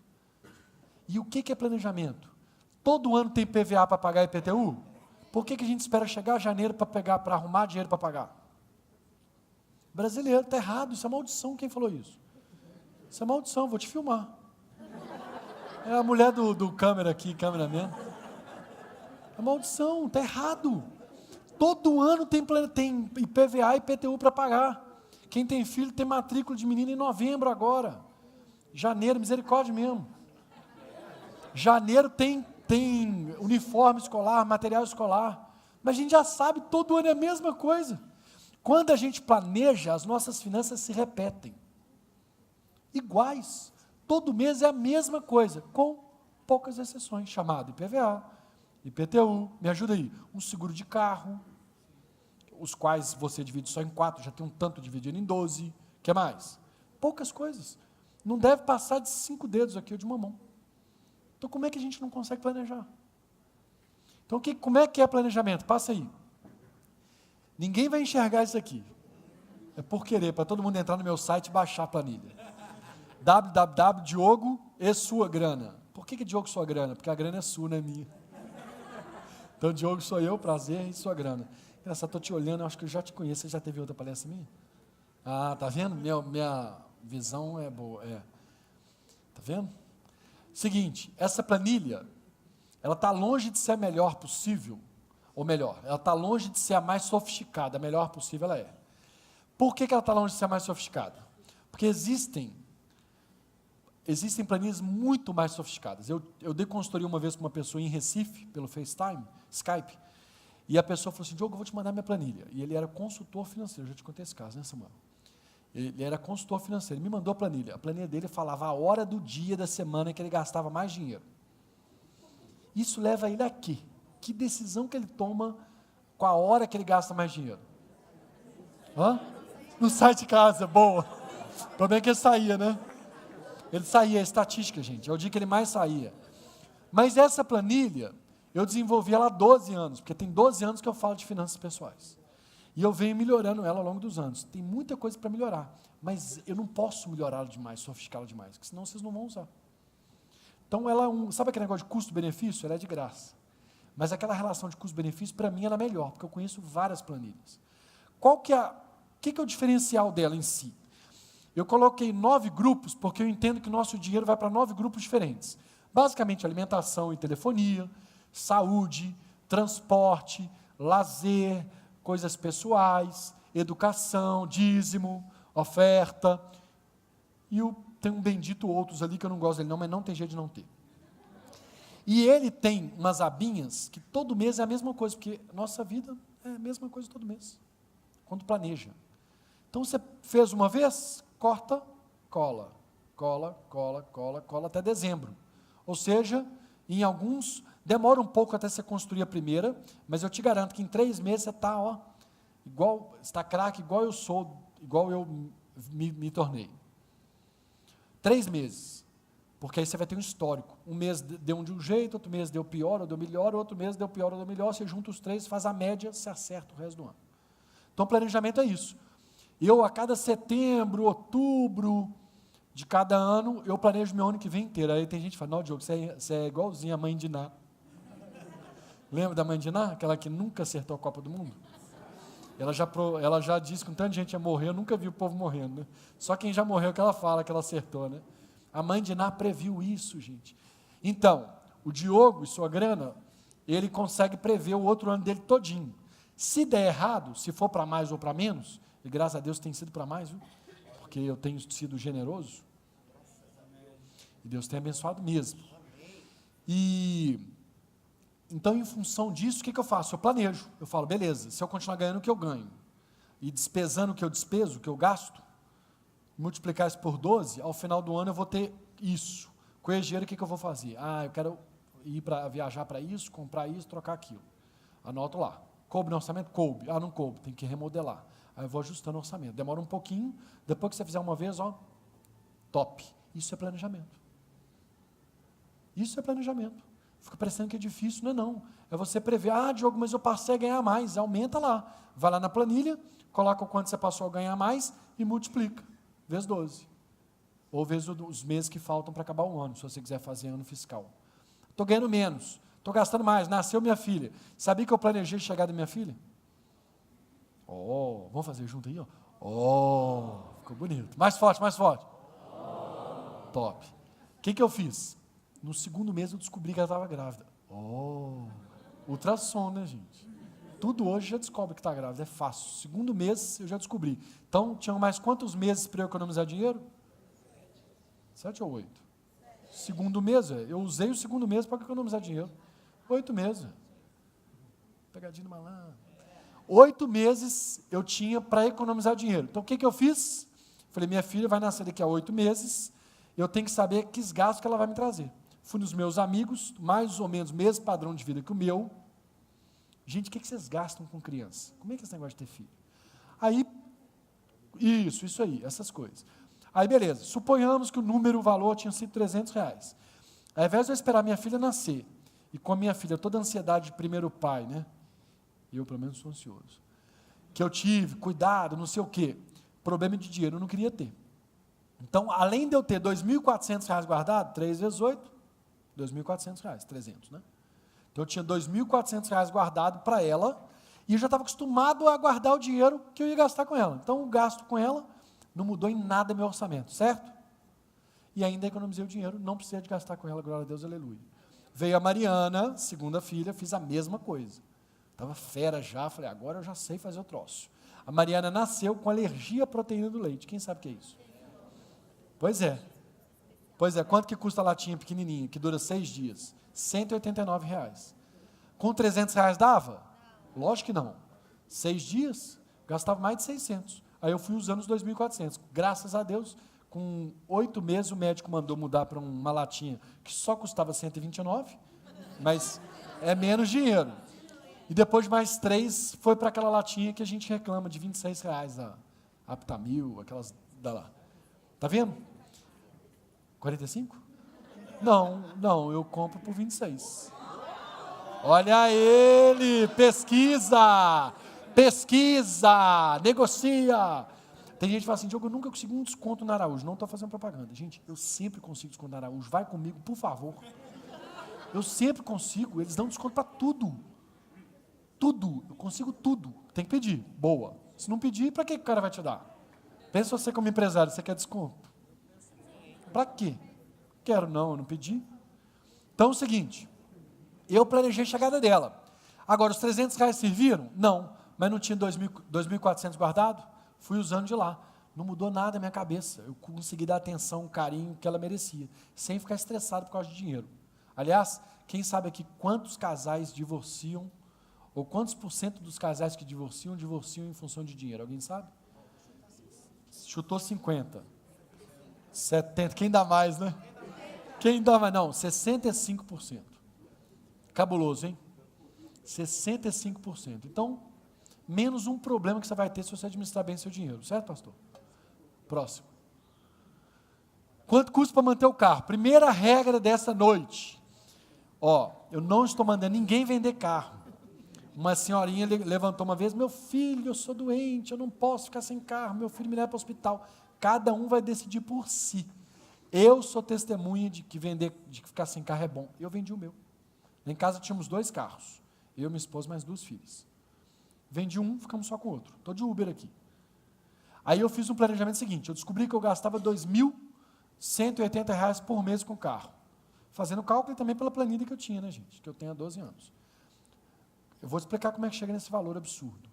E o que é planejamento? Todo ano tem PVA para pagar IPTU? Por que a gente espera chegar janeiro para arrumar dinheiro para pagar? Brasileiro, está errado, isso é maldição. Quem falou isso? Isso é maldição, vou te filmar. É a mulher do câmera aqui, cameraman. É maldição, está errado. Todo ano tem IPVA e IPTU para pagar. Quem tem filho tem matrícula de menino em novembro agora. Janeiro, misericórdia mesmo. Janeiro tem uniforme escolar, material escolar. Mas a gente já sabe, todo ano é a mesma coisa. Quando a gente planeja, as nossas finanças se repetem. Iguais. Todo mês é a mesma coisa, com poucas exceções, chamado IPVA, IPTU, me ajuda aí, um seguro de carro, os quais você divide só em 4, já tem um tanto dividido em 12, o que mais? Poucas coisas. Não deve passar de 5 dedos aqui ou de uma mão. Então, como é que a gente não consegue planejar? Então, como é que é planejamento? Passa aí. Ninguém vai enxergar isso aqui. É por querer, para todo mundo entrar no meu site e baixar a planilha. www.diogo e sua grana. Por que Diogo sua grana? Porque a grana é sua, não é minha. Então, Diogo sou eu, prazer, e sua grana. Engraçado, estou te olhando, eu acho que eu já te conheço. Você já teve outra palestra minha? Ah, tá vendo? Minha visão é boa. Tá vendo? Seguinte, essa planilha, ela está longe de ser a melhor possível, ou melhor, ela está longe de ser a mais sofisticada, a melhor possível ela é. Por que ela está longe de ser a mais sofisticada? Porque existem planilhas muito mais sofisticadas. Eu dei consultoria uma vez com uma pessoa em Recife, pelo FaceTime, Skype, e a pessoa falou assim, Diogo, eu vou te mandar minha planilha. E ele era consultor financeiro, eu já te contei esse caso, né, Samuel? Ele era consultor financeiro, ele me mandou a planilha dele falava a hora do dia da semana que ele gastava mais dinheiro. Isso leva ele a quê? Que decisão que ele toma com a hora que ele gasta mais dinheiro? No site de casa, boa. O problema é que ele saía, né? Ele saía, é estatística, gente, é o dia que ele mais saía. Mas essa planilha, eu desenvolvi ela há 12 anos, porque tem 12 anos que eu falo de finanças pessoais. E eu venho melhorando ela ao longo dos anos. Tem muita coisa para melhorar, mas eu não posso melhorá-la demais, sofisticá-la demais, porque senão vocês não vão usar. Então, ela sabe aquele negócio de custo-benefício? Ela é de graça. Mas aquela relação de custo-benefício, para mim, ela é melhor, porque eu conheço várias planilhas. O que é o diferencial dela em si? Eu coloquei 9 grupos, porque eu entendo que o nosso dinheiro vai para 9 grupos diferentes. Basicamente, alimentação e telefonia, saúde, transporte, lazer, coisas pessoais, educação, dízimo, oferta. E tem um bendito outros ali, que eu não gosto dele não, mas não tem jeito de não ter. E ele tem umas abinhas que todo mês é a mesma coisa, porque nossa vida é a mesma coisa todo mês, quando planeja. Então, você fez uma vez, corta, cola, cola, cola, cola, cola, até dezembro. Ou seja, em alguns, demora um pouco até você construir a primeira, mas eu te garanto que em 3 meses você está, está craque, igual eu sou, igual eu me tornei. 3 meses. Porque aí você vai ter um histórico. Um mês deu de um jeito, outro mês deu pior, ou deu melhor, outro mês deu pior, ou deu melhor, você junta os 3, faz a média, você acerta o resto do ano. Então, planejamento é isso. Eu, a cada setembro, outubro de cada ano, eu planejo meu ano que vem inteiro. Aí tem gente que fala, não, Diogo, você é igualzinho a mãe de Ná. Lembra da mãe de Ná? Aquela que nunca acertou a Copa do Mundo? Ela já disse que um tanto de gente ia morrer, eu nunca vi o povo morrendo, né? Só quem já morreu que ela fala que ela acertou, né? A mãe de Ná previu isso, gente. Então, o Diogo e sua grana, ele consegue prever o outro ano dele todinho. Se der errado, se for para mais ou para menos, e graças a Deus tem sido para mais, viu? Porque eu tenho sido generoso. E Deus tem abençoado mesmo. E então, em função disso, o que eu faço? Eu planejo. Eu falo, beleza, se eu continuar ganhando o que eu ganho, e despesando o que eu despeso, o que eu gasto, multiplicar isso por 12, ao final do ano eu vou ter isso. Com esse dinheiro, o que eu vou fazer? Eu quero ir para viajar para isso, comprar isso, trocar aquilo. Anoto lá. Coube no orçamento? Coube. Não coube, tem que remodelar. Aí eu vou ajustando o orçamento. Demora um pouquinho, depois que você fizer uma vez, top. Isso é planejamento. Isso é planejamento. Fica parecendo que é difícil, não. É você prever, Diogo, mas eu passei a ganhar mais. Aumenta lá. Vai lá na planilha, coloca o quanto você passou a ganhar mais e multiplica. Vezes 12. Ou vezes os meses que faltam para acabar o ano, se você quiser fazer ano fiscal. Estou ganhando menos. estou gastando mais, nasceu minha filha. Sabia que eu planejei chegar da minha filha? Vamos fazer junto aí, ficou bonito. Mais forte, mais forte. Top. O que eu fiz? No segundo mês eu descobri que ela estava grávida. Ultrassom, né, gente? Tudo hoje já descobre que está grávida, é fácil. Segundo mês eu já descobri. Então, tinham mais quantos meses para eu economizar dinheiro? 7 ou 8? Segundo mês, eu usei o segundo mês para economizar dinheiro. 8 meses. Pegadinha do malandro. 8 meses eu tinha para economizar dinheiro. Então, o que eu fiz? Falei, minha filha vai nascer daqui a 8 meses, eu tenho que saber que gastos que ela vai me trazer. Fui nos meus amigos, mais ou menos mesmo padrão de vida que o meu. Gente, o que vocês gastam com criança? Como é que é esse negócio de ter filho? Aí, isso aí, essas coisas. Aí, beleza, suponhamos que o valor tinha sido R$300. Ao invés de eu esperar minha filha nascer, e com a minha filha toda a ansiedade de primeiro pai, né? Eu, pelo menos, sou ansioso. Que eu tive, cuidado, não sei o quê. Problema de dinheiro eu não queria ter. Então, além de eu ter R$2.400 guardado, 3 vezes 8, R$2.400, 300, né? Então, eu tinha R$2.400 guardado para ela, e eu já estava acostumado a guardar o dinheiro que eu ia gastar com ela. Então, o gasto com ela não mudou em nada meu orçamento, certo? E ainda economizei o dinheiro, não precisei de gastar com ela, glória a Deus, aleluia. Veio a Mariana, segunda filha, fiz a mesma coisa. Estava fera já, falei, agora eu já sei fazer o troço. A Mariana nasceu com alergia à proteína do leite. Quem sabe o que é isso? Pois é. Quanto que custa a latinha pequenininha, que dura 6 dias? R$189. Com R$300 dava? Lógico que não. 6 dias, gastava mais de 600. Aí eu fui usando os 2.400. Graças a Deus, com 8 meses o médico mandou mudar para uma latinha que só custava 129, mas é menos dinheiro. E depois de mais 3, foi para aquela latinha que a gente reclama de R$26, a Aptamil, aquelas da lá. Tá vendo? 45? Não, eu compro por 26. Olha ele, pesquisa, negocia. Tem gente que fala assim, Diogo, eu nunca consegui um desconto na Araújo. Não estou fazendo propaganda. Gente, eu sempre consigo desconto na Araújo. Vai comigo, por favor. Eu sempre consigo, eles dão desconto para tudo. Tudo, eu consigo tudo. Tem que pedir, boa. Se não pedir, para que o cara vai te dar? Pensa você como empresário, você quer desconto? Para quê? Quero não, eu não pedi. Então é o seguinte, eu planejei a chegada dela. Agora, os R$300 serviram? Não, mas não tinha 2.400 guardado? Fui usando de lá. Não mudou nada na minha cabeça. Eu consegui dar atenção, carinho que ela merecia, sem ficar estressado por causa de dinheiro. Aliás, quem sabe aqui quantos casais divorciam, ou quantos % dos casais que divorciam em função de dinheiro? Alguém sabe? Chutou 50. 70. Quem dá mais, né? Quem dá mais? Não, 65%. Cabuloso, hein? 65%. Então, menos um problema que você vai ter se você administrar bem seu dinheiro. Certo, pastor? Próximo. Quanto custa para manter o carro? Primeira regra dessa noite. Eu não estou mandando ninguém vender carro. Uma senhorinha levantou uma vez, meu filho, eu sou doente, eu não posso ficar sem carro, meu filho me leva para o hospital. Cada um vai decidir por si. Eu sou testemunha de que ficar sem carro é bom. Eu vendi o meu. Lá em casa tínhamos 2 carros. Eu, minha esposa, mais 2 filhas. Vendi um, ficamos só com o outro. Estou de Uber aqui. Aí eu fiz um planejamento seguinte, eu descobri que eu gastava R$2.180 por mês com o carro. Fazendo cálculo e também pela planilha que eu tinha, né, gente? Que eu tenho há 12 anos. Eu vou explicar como é que chega nesse valor absurdo,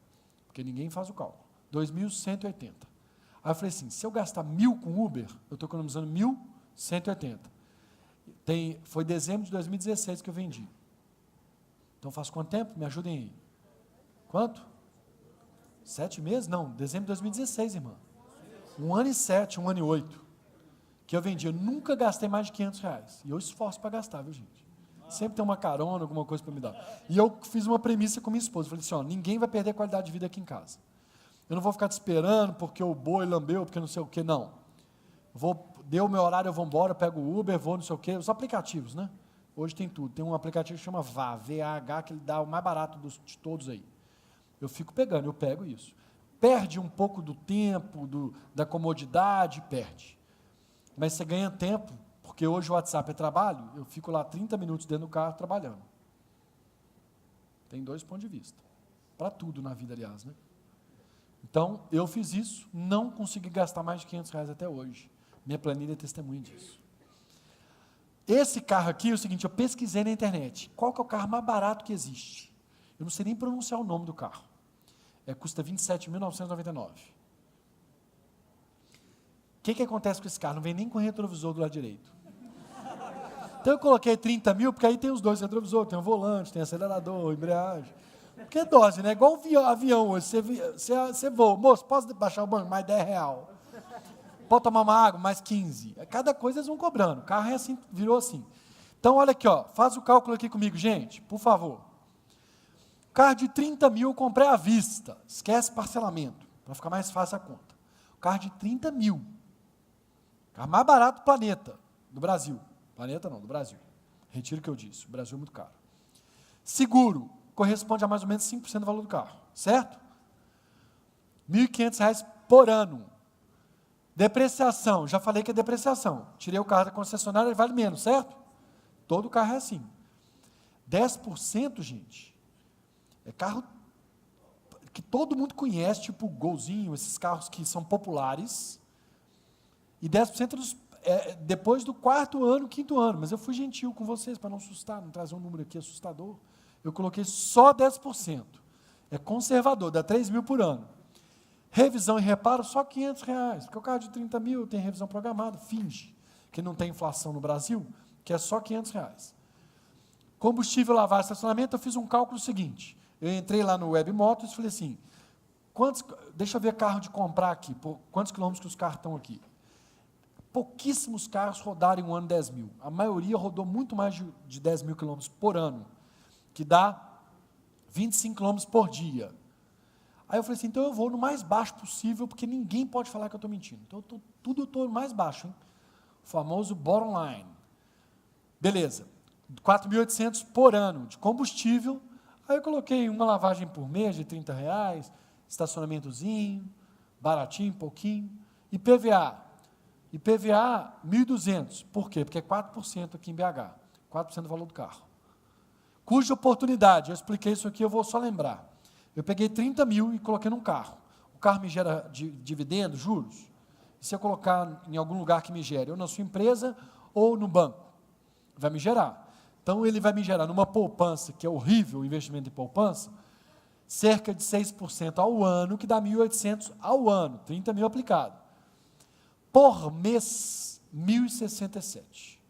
porque ninguém faz o cálculo. 2.180. Aí eu falei assim, se eu gastar 1.000 com Uber, eu estou economizando 1.180. Foi dezembro de 2016 que eu vendi. Então faz quanto tempo? Me ajudem aí. Quanto? 7 meses? Não, dezembro de 2016, irmã. 1 ano e 7, 1 ano e 8. Que eu vendi. Eu nunca gastei mais de R$500. E eu esforço para gastar, viu, gente? Sempre tem uma carona, alguma coisa para me dar. E eu fiz uma premissa com minha esposa. Falei assim, ninguém vai perder a qualidade de vida aqui em casa. Eu não vou ficar te esperando porque o boi lambeu, porque não sei o quê, não. Deu o meu horário, eu vou embora, pego o Uber, vou não sei o quê. Os aplicativos, né? Hoje tem tudo. Tem um aplicativo que chama VAH, V-A-H, que ele dá o mais barato de todos aí. Eu fico pegando, eu pego isso. Perde um pouco do tempo, da comodidade, perde. Mas você ganha tempo, porque hoje o WhatsApp é trabalho, eu fico lá 30 minutos dentro do carro trabalhando. Tem 2 pontos de vista. Para tudo na vida, aliás, né? Então, eu fiz isso, não consegui gastar mais de R$500 até hoje. Minha planilha é testemunha disso. Esse carro aqui é o seguinte, eu pesquisei na internet. Qual que é o carro mais barato que existe? Eu não sei nem pronunciar o nome do carro. Custa R$27.999. O que acontece com esse carro? Não vem nem com retrovisor do lado direito. Então eu coloquei 30 mil, porque aí tem os 2 retrovisores, tem o volante, tem acelerador, embreagem. Porque é dose, né? Igual avião hoje, você voa. Moço, posso baixar o banco? Mais R$10. Pode tomar uma água? Mais 15. Cada coisa eles vão cobrando. O carro é assim, virou assim. Então, olha aqui, ó, faz o cálculo aqui comigo, gente, por favor. Carro de 30 mil eu comprei à vista. Esquece parcelamento, para ficar mais fácil a conta. Carro de 30 mil. Carro mais barato do planeta, do Brasil. Planeta não, do Brasil. Retiro o que eu disse, o Brasil é muito caro. Seguro, corresponde a mais ou menos 5% do valor do carro, certo? R$1.500 por ano. Depreciação, já falei que é depreciação. Tirei o carro da concessionária, ele vale menos, certo? Todo carro é assim. 10%, gente, é carro que todo mundo conhece, tipo o Golzinho, esses carros que são populares, e 10% depois do 4º ano, 5º ano, mas eu fui gentil com vocês, para não assustar, não trazer um número aqui assustador, eu coloquei só 10%, é conservador, dá 3 mil por ano. Revisão e reparo, só R$500, porque o carro de 30 mil tem revisão programada, finge que não tem inflação no Brasil, que é só R$500. Combustível, lavagem, estacionamento, eu fiz um cálculo seguinte, eu entrei lá no Webmotors e falei assim, deixa eu ver carro de comprar aqui, quantos quilômetros que os carros estão aqui. Pouquíssimos carros rodaram em um ano 10 mil, a maioria rodou muito mais de 10 mil quilômetros por ano, que dá 25 quilômetros por dia. Aí eu falei assim, então eu vou no mais baixo possível, porque ninguém pode falar que eu estou mentindo. Então, eu estou no mais baixo, hein? O famoso bottom line. Beleza, 4.800 por ano de combustível. Aí eu coloquei uma lavagem por mês de R$30, estacionamentozinho, baratinho, pouquinho. IPVA 1.200. Por quê? Porque é 4% aqui em BH, 4% do valor do carro. Custo de oportunidade, eu expliquei isso aqui, eu vou só lembrar. Eu peguei 30 mil e coloquei num carro. O carro me gera dividendos, juros? E se eu colocar em algum lugar que me gere, ou na sua empresa, ou no banco, vai me gerar. Então, ele vai me gerar numa poupança, que é horrível o investimento em poupança, cerca de 6% ao ano, que dá 1.800 ao ano, 30 mil aplicado. Por mês, 1.067.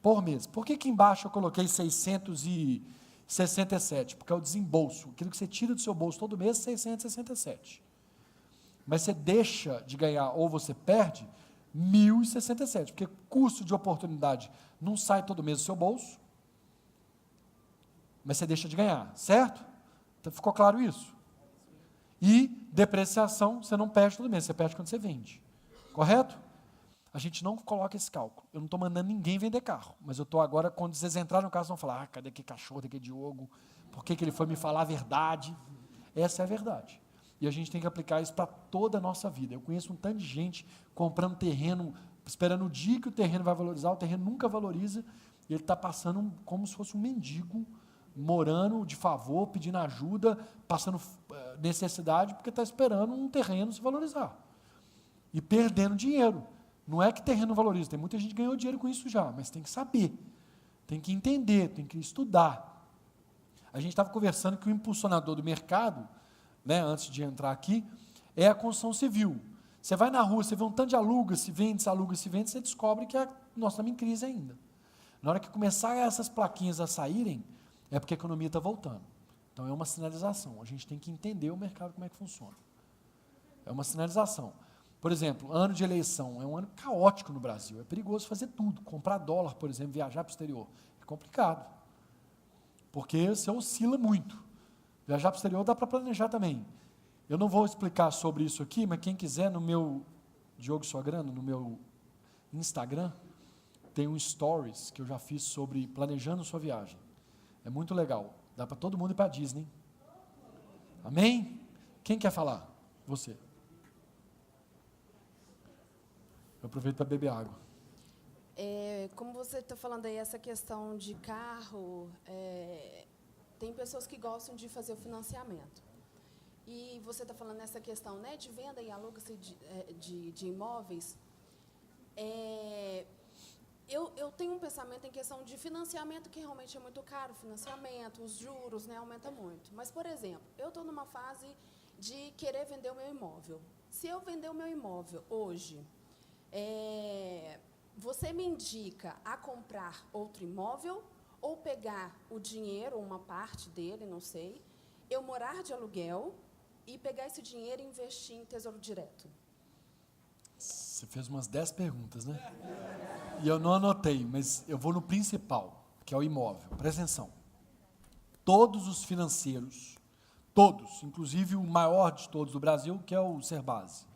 Por mês. Por que embaixo eu coloquei 667? Porque é o desembolso. Aquilo que você tira do seu bolso todo mês, 667. Mas você deixa de ganhar, ou você perde, 1.067. Porque custo de oportunidade não sai todo mês do seu bolso, mas você deixa de ganhar, certo? Então, ficou claro isso? E depreciação, você não perde todo mês, você perde quando você vende. Correto? A gente não coloca esse cálculo. Eu não estou mandando ninguém vender carro, mas eu estou agora, quando vocês entrarem no carro, vão falar, cadê que cachorro, cadê que Diogo? Por que ele foi me falar a verdade? Essa é a verdade. E a gente tem que aplicar isso para toda a nossa vida. Eu conheço um tanto de gente comprando terreno, esperando o dia que o terreno vai valorizar, o terreno nunca valoriza, e ele está passando como se fosse um mendigo, morando de favor, pedindo ajuda, passando necessidade, porque está esperando um terreno se valorizar. E perdendo dinheiro. Não é que terreno valoriza, tem muita gente que ganhou dinheiro com isso já, mas tem que saber, tem que entender, tem que estudar. A gente estava conversando que o impulsionador do mercado, né, antes de entrar aqui, é a construção civil. Você vai na rua, você vê um tanto de aluga, se vende, você descobre que nós estamos em crise ainda. Na hora que começar essas plaquinhas a saírem, é porque a economia está voltando. Então, é uma sinalização. A gente tem que entender o mercado, como é que funciona. É uma sinalização. Por exemplo, ano de eleição é um ano caótico no Brasil. É perigoso fazer tudo. Comprar dólar, por exemplo, viajar para o exterior. É complicado. Porque você oscila muito. Viajar para o exterior dá para planejar também. Eu não vou explicar sobre isso aqui, mas quem quiser, no meu Diogo Sograno, no meu Instagram, tem um stories que eu já fiz sobre planejando sua viagem. É muito legal. Dá para todo mundo ir para a Disney. Amém? Quem quer falar? Você. Eu aproveito para beber água. Como você está falando aí, essa questão de carro, tem pessoas que gostam de fazer o financiamento. E você está falando nessa questão, né, de venda e aluga-se de imóveis. Eu tenho um pensamento em questão de financiamento, que realmente é muito caro, financiamento, os juros, né, aumenta muito. Mas, por exemplo, eu estou numa fase de querer vender o meu imóvel. Se eu vender o meu imóvel hoje, você me indica a comprar outro imóvel ou pegar o dinheiro, uma parte dele, não sei, eu morar de aluguel e pegar esse dinheiro e investir em tesouro direto? Você fez umas 10 perguntas, né? E eu não anotei, mas eu vou no principal, que é o imóvel. Presta atenção. Todos os financeiros, todos, inclusive o maior de todos do Brasil, que é o Serbase,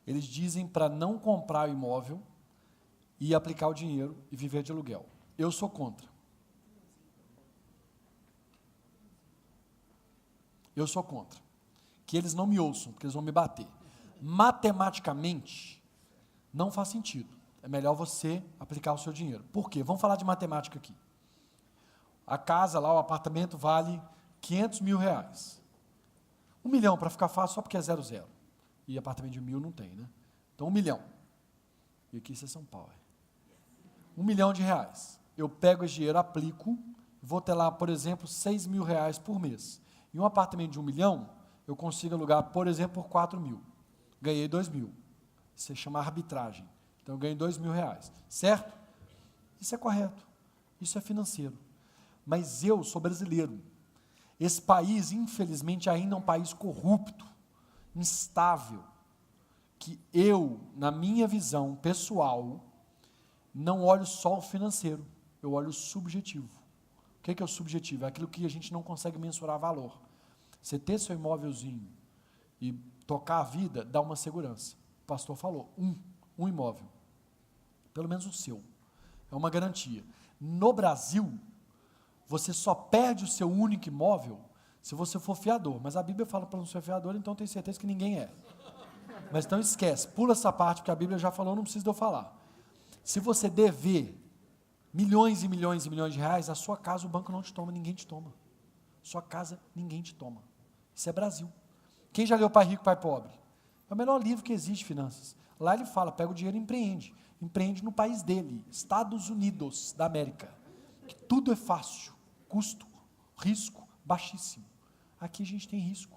eles dizem para não comprar o imóvel e aplicar o dinheiro e viver de aluguel. Eu sou contra. Eu sou contra. Que eles não me ouçam, porque eles vão me bater. Matematicamente, não faz sentido. É melhor você aplicar o seu dinheiro. Por quê? Vamos falar de matemática aqui. A casa lá, o apartamento vale R$500 mil. R$1 milhão, para ficar fácil, só porque é 00. E apartamento de 1.000 não tem, né? Então, R$1 milhão. E aqui isso é São Paulo. R$1 milhão. Eu pego esse dinheiro, aplico, vou ter lá, por exemplo, R$6 mil por mês. E um apartamento de 1 milhão, eu consigo alugar, por exemplo, por 4 mil. Ganhei 2 mil. Isso se chama arbitragem. Então, eu ganhei 2 mil reais. Certo? Isso é correto. Isso é financeiro. Mas eu sou brasileiro. Esse país, infelizmente, ainda é um país corrupto, instável, que eu, na minha visão pessoal, não olho só o financeiro, eu olho o subjetivo. O que é o subjetivo? É aquilo que a gente não consegue mensurar valor. Você ter seu imóvelzinho e tocar a vida, dá uma segurança. O pastor falou, um imóvel, pelo menos o seu, é uma garantia. No Brasil, você só perde o seu único imóvel se você for fiador, mas a Bíblia fala para não ser fiador, então tenho certeza que ninguém é. Mas então esquece, pula essa parte, porque a Bíblia já falou, não precisa de eu falar. Se você dever milhões e milhões e milhões de reais, a sua casa o banco não te toma, ninguém te toma. Sua casa, ninguém te toma. Isso é Brasil. Quem já leu Pai Rico, Pai Pobre? É o melhor livro que existe, finanças. Lá ele fala, pega o dinheiro e empreende. Empreende no país dele, Estados Unidos da América. Que tudo é fácil, custo, risco, baixíssimo. Aqui a gente tem risco.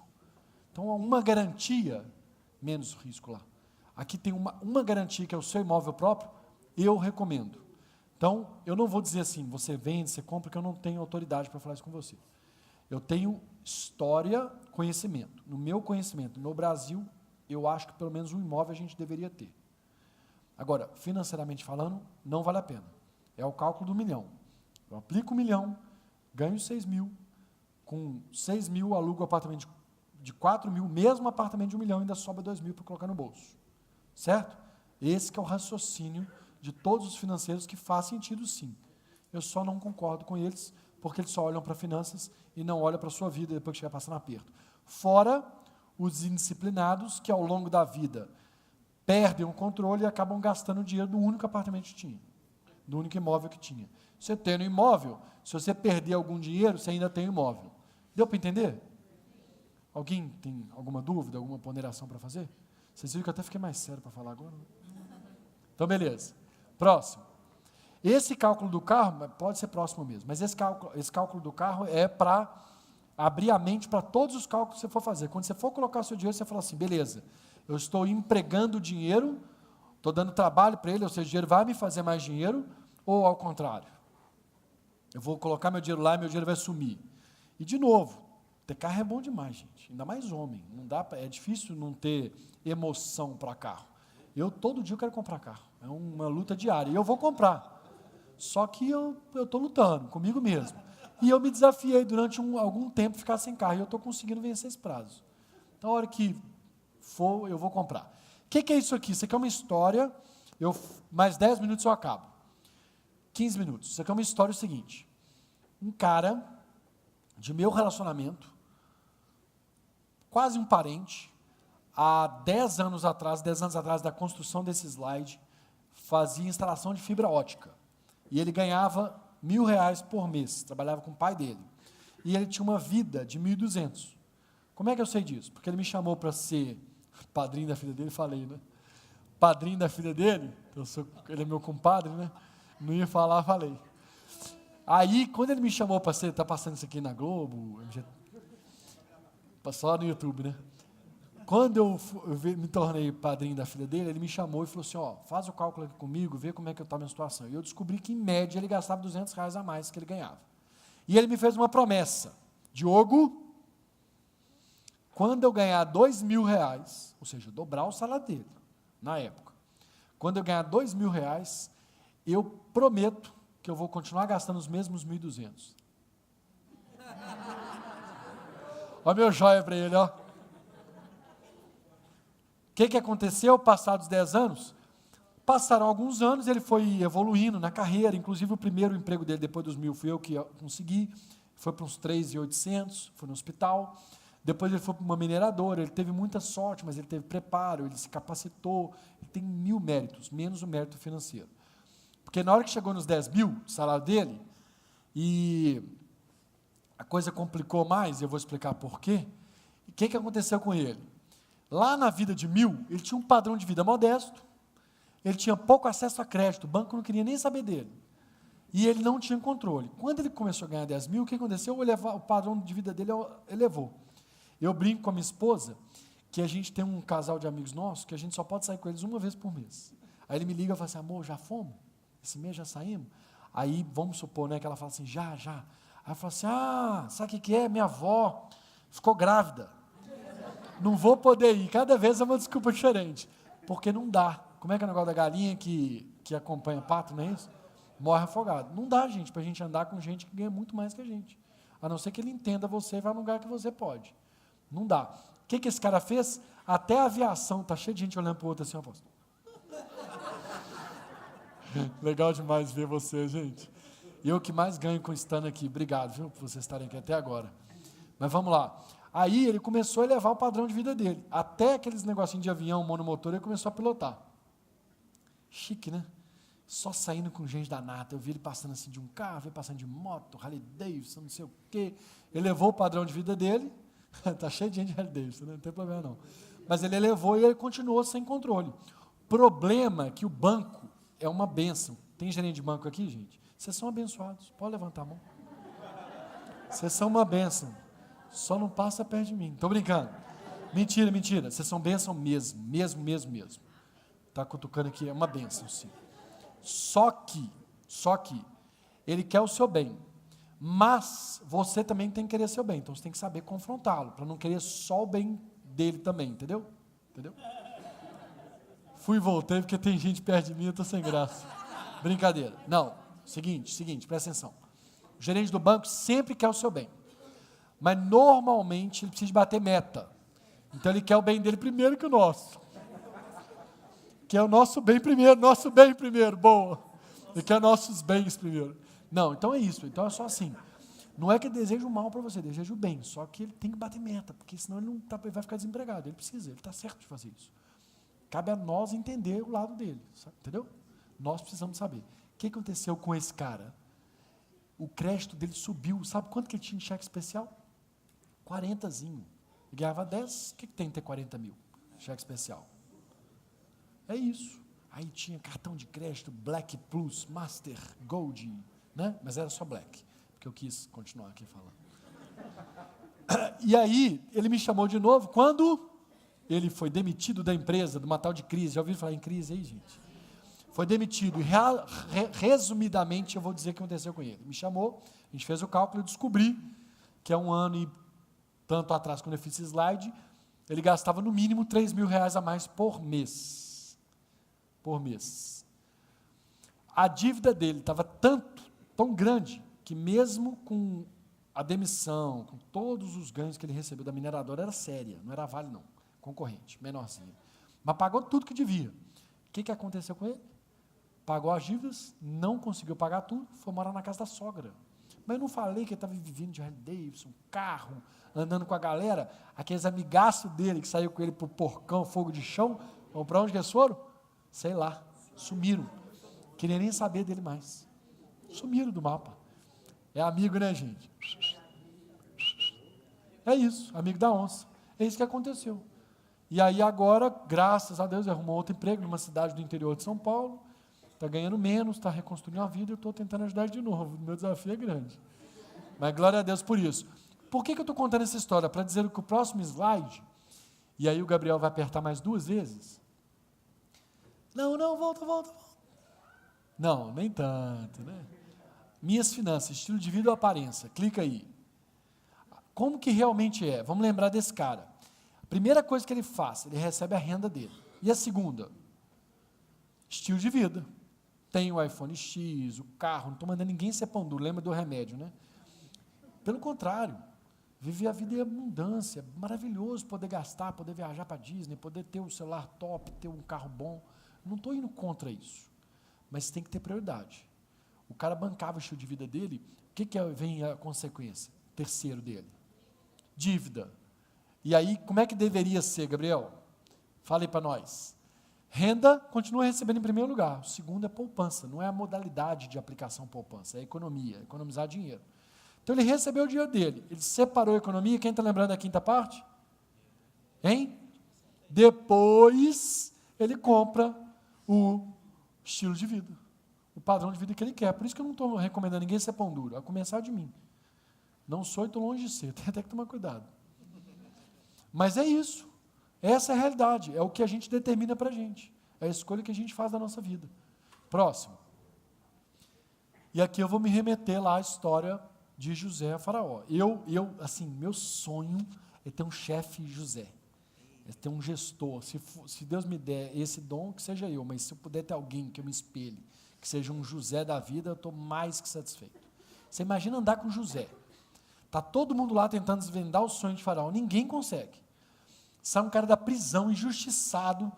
Então, uma garantia, menos risco lá. Aqui tem uma garantia, que é o seu imóvel próprio, eu recomendo. Então, eu não vou dizer assim, você vende, você compra, porque eu não tenho autoridade para falar isso com você. Eu tenho história, conhecimento. No meu conhecimento, no Brasil, eu acho que pelo menos um imóvel a gente deveria ter. Agora, financeiramente falando, não vale a pena. É o cálculo do 1 milhão. Eu aplico 1 milhão, ganho 6 mil, com 6 mil alugo o apartamento de 4 mil, mesmo apartamento de 1 milhão, ainda sobra 2 mil para colocar no bolso. Certo? Esse que é o raciocínio de todos os financeiros, que faz sentido sim. Eu só não concordo com eles, porque eles só olham para finanças e não olham para a sua vida depois que estiver passando aperto. Fora os indisciplinados, que ao longo da vida perdem o controle e acabam gastando o dinheiro do único apartamento que tinha, do único imóvel que tinha. Você tendo imóvel, se você perder algum dinheiro, você ainda tem imóvel. Deu para entender? Alguém tem alguma dúvida, alguma ponderação para fazer? Vocês viram que eu até fiquei mais sério para falar agora? Então, beleza. Próximo. Esse cálculo do carro, pode ser próximo mesmo, mas esse cálculo do carro é para abrir a mente para todos os cálculos que você for fazer. Quando você for colocar o seu dinheiro, você fala assim, beleza, eu estou empregando dinheiro, estou dando trabalho para ele, ou seja, o dinheiro vai me fazer mais dinheiro, ou ao contrário? Eu vou colocar meu dinheiro lá e meu dinheiro vai sumir. E, de novo, ter carro é bom demais, gente, ainda mais homem. Não dá é difícil não ter emoção para carro. Eu, todo dia, eu quero comprar carro. É uma luta diária. E eu vou comprar. Só que eu estou lutando comigo mesmo. E eu me desafiei durante algum tempo ficar sem carro. E eu estou conseguindo vencer esse prazo. Então, a hora que for, eu vou comprar. O que é isso aqui? Isso aqui é uma história. Mais 10 minutos eu acabo. 15 minutos. Isso aqui é uma história seguinte. Um cara de meu relacionamento, quase um parente, há 10 anos atrás da construção desse slide, fazia instalação de fibra ótica. E ele ganhava R$1.000 por mês, trabalhava com o pai dele. e ele tinha uma vida de 1.200. Como é que eu sei disso? Porque ele me chamou para ser padrinho da filha dele, falei, né? Padrinho da filha dele, ele é meu compadre, né? Não ia falar, falei. Aí, quando ele me chamou para ser, está passando isso aqui na Globo, só no YouTube, né? Quando eu me tornei padrinho da filha dele, ele me chamou e falou assim, ó, faz o cálculo aqui comigo, vê como é que está a minha situação. E eu descobri que, em média, ele gastava R$200 a mais que ele ganhava. E ele me fez uma promessa, Diogo, quando eu ganhar R$2.000, ou seja, dobrar o salário dele, na época, quando eu ganhar R$2.000, eu prometo que eu vou continuar gastando os mesmos 1.200. Olha meu joia para ele, ó. O que aconteceu? Passados 10 anos, passaram alguns anos, ele foi evoluindo na carreira, inclusive o primeiro emprego dele, depois dos 1.000, fui eu que consegui, foi para uns 3.800, foi no hospital, depois ele foi para uma mineradora, ele teve muita sorte, mas ele teve preparo, ele se capacitou, ele tem 1.000 méritos, menos o mérito financeiro. Porque na hora que chegou nos 10.000, o salário dele, e a coisa complicou mais, e eu vou explicar por quê, o que aconteceu com ele? Lá na vida de 1.000, ele tinha um padrão de vida modesto, ele tinha pouco acesso a crédito, o banco não queria nem saber dele, e ele não tinha controle. Quando ele começou a ganhar 10.000, o que aconteceu? O padrão de vida dele elevou. Eu brinco com a minha esposa, que a gente tem um casal de amigos nossos, que a gente só pode sair com eles uma vez por mês. Aí ele me liga e fala assim, amor, já fomos? Esse mês já saímos? Aí, vamos supor, né, que ela fala assim, já. Aí eu falo assim, sabe o que é? Minha avó ficou grávida. Não vou poder ir. Cada vez é uma desculpa diferente. Porque não dá. Como é que é o negócio da galinha que acompanha pato, não é isso? Morre afogado. Não dá, gente, para a gente andar com gente que ganha muito mais que a gente. A não ser que ele entenda você e vá no lugar que você pode. Não dá. O que esse cara fez? Até a aviação, está cheio de gente olhando para o outro assim, apóstolo. Legal demais ver você, gente. Eu que mais ganho com estando aqui. Obrigado, viu, por vocês estarem aqui até agora. Mas vamos lá. Aí ele começou a elevar o padrão de vida dele. Até aqueles negocinhos de avião, monomotor, ele começou a pilotar. Chique, né? Só saindo com gente da nata. Eu vi ele passando assim de um carro, ele passando de moto, Harley Davidson, não sei o quê. Ele elevou o padrão de vida dele. Está cheio de gente de Harley Davidson, né? Não tem problema não. Mas ele elevou e ele continuou sem controle. Problema é que o banco é uma bênção. Tem gerente de banco aqui, gente? Vocês são abençoados. Pode levantar a mão. Vocês são uma bênção. Só não passa perto de mim. Estou brincando. Mentira. Vocês são bênção mesmo. Está cutucando aqui, é uma bênção, sim. Só que, ele quer o seu bem. Mas você também tem que querer seu bem. Então você tem que saber confrontá-lo, para não querer só o bem dele também, entendeu? Fui e voltei, porque tem gente perto de mim, eu estou sem graça. Brincadeira. Não, seguinte, presta atenção. O gerente do banco sempre quer o seu bem. Mas, normalmente, ele precisa de bater meta. Então, ele quer o bem dele primeiro que o nosso. Quer o nosso bem primeiro, boa. Ele quer nossos bens primeiro. Não, então é isso. Então, é só assim. Não é que ele deseja o mal para você, deseja o bem. Só que ele tem que bater meta, porque senão ele vai ficar desempregado. Ele está certo de fazer isso. Cabe a nós entender o lado dele, sabe? Entendeu? Nós precisamos saber. O que aconteceu com esse cara? O crédito dele subiu. Sabe quanto que ele tinha em cheque especial? 40zinho. Ele ganhava 10. O que tem que ter 40 mil? Cheque especial. É isso. Aí tinha cartão de crédito, Black Plus, Master, Gold, né? Mas era só Black, porque eu quis continuar aqui falando. E aí, ele me chamou de novo quando ele foi demitido da empresa, de uma tal de crise. Já ouviram falar em crise aí, gente? Foi demitido. E, resumidamente, eu vou dizer o que aconteceu com ele. Me chamou, a gente fez o cálculo e descobri que há 1 ano e tanto atrás, quando eu fiz esse slide, ele gastava no mínimo R$3.000 a mais por mês. A dívida dele estava tão grande, que mesmo com a demissão, com todos os ganhos que ele recebeu da mineradora, era séria, não era Vale não, concorrente, menorzinha. Mas pagou tudo que devia. O que aconteceu com ele? Pagou as dívidas, não conseguiu pagar tudo, foi morar na casa da sogra. Mas eu não falei que ele estava vivendo de Harley Davidson, carro, andando com a galera, aqueles amigaços dele que saiu com ele para o porcão, fogo de chão, para onde que eles foram? Sei lá, sumiram. Queria nem saber dele mais. Sumiram do mapa. É amigo, né, gente? É isso, amigo da onça. É isso que aconteceu. E aí agora, graças a Deus, ele arrumou outro emprego numa cidade do interior de São Paulo, está ganhando menos, está reconstruindo a vida, eu estou tentando ajudar ele de novo. O meu desafio é grande. Mas glória a Deus por isso. Por que eu estou contando essa história? Para dizer que o próximo slide, e aí o Gabriel vai apertar mais 2 vezes. Não, volta. Não, nem tanto, né? Minhas finanças, estilo de vida ou aparência. Clica aí. Como que realmente é? Vamos lembrar desse cara. A primeira coisa que ele faz, ele recebe a renda dele. E a segunda? Estilo de vida. Tem o iPhone X, o carro, não estou mandando ninguém ser pão duro, lembra do remédio, né? Pelo contrário, viver a vida em abundância, maravilhoso poder gastar, poder viajar para a Disney, poder ter um celular top, ter um carro bom. Não estou indo contra isso, mas tem que ter prioridade. O cara bancava o estilo de vida dele, o que vem a consequência? Terceiro dele, dívida. E aí, como é que deveria ser, Gabriel? Fala aí para nós. Renda, continua recebendo em primeiro lugar. O segundo é poupança, não é a modalidade de aplicação poupança, é economia, economizar dinheiro. Então, ele recebeu o dinheiro dele, ele separou a economia, quem está lembrando da quinta parte? Hein? Depois, ele compra o estilo de vida, o padrão de vida que ele quer. Por isso que eu não estou recomendando ninguém ser pão duro, a começar de mim. Não sou e estou longe de ser, tem até que tomar cuidado. Mas é isso, essa é a realidade, é o que a gente determina para a gente, é a escolha que a gente faz da nossa vida. Próximo. E aqui eu vou me remeter lá à história de José a Faraó. Assim, meu sonho é ter um chefe José, é ter um gestor. Se Deus me der esse dom, que seja eu, mas se eu puder ter alguém que eu me espelhe, que seja um José da vida, eu estou mais que satisfeito. Você imagina andar com José. Está todo mundo lá tentando desvendar o sonho de Faraó, ninguém consegue. Sai um cara da prisão, injustiçado,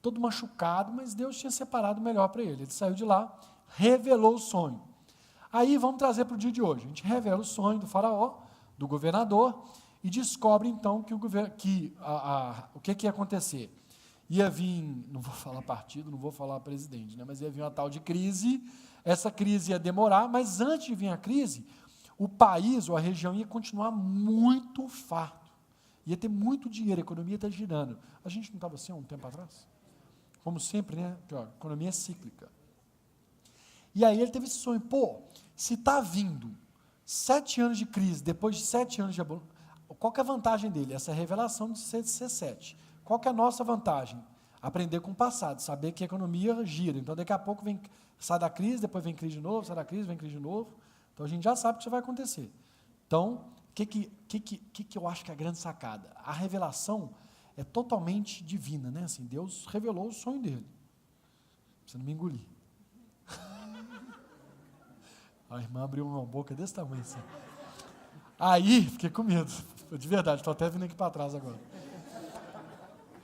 todo machucado, mas Deus tinha separado o melhor para ele. Ele saiu de lá, revelou o sonho. Aí vamos trazer para o dia de hoje. A gente revela o sonho do Faraó, do governador, e descobre então que o que ia acontecer. Ia vir, não vou falar partido, não vou falar presidente, né, mas ia vir uma tal de crise, essa crise ia demorar, mas antes de vir a crise, o país ou a região ia continuar muito farto, ia ter muito dinheiro, a economia está girando. A gente não estava assim há um tempo atrás? Como sempre, né? A economia é cíclica. E aí ele teve esse sonho, se está vindo 7 anos de crise, depois de 7 anos de abundância, qual que é a vantagem dele? Essa revelação de ser 7. Qual que é a nossa vantagem? Aprender com o passado, saber que a economia gira. Então, daqui a pouco sai da crise, depois vem crise de novo, sai da crise, vem crise de novo. Então, a gente já sabe que isso vai acontecer. Então, o que eu acho que é a grande sacada? A revelação é totalmente divina, né? Assim, Deus revelou o sonho dele. Você não me engolir. A irmã abriu uma boca desse tamanho assim. Aí, fiquei com medo. De verdade, estou até vindo aqui para trás agora.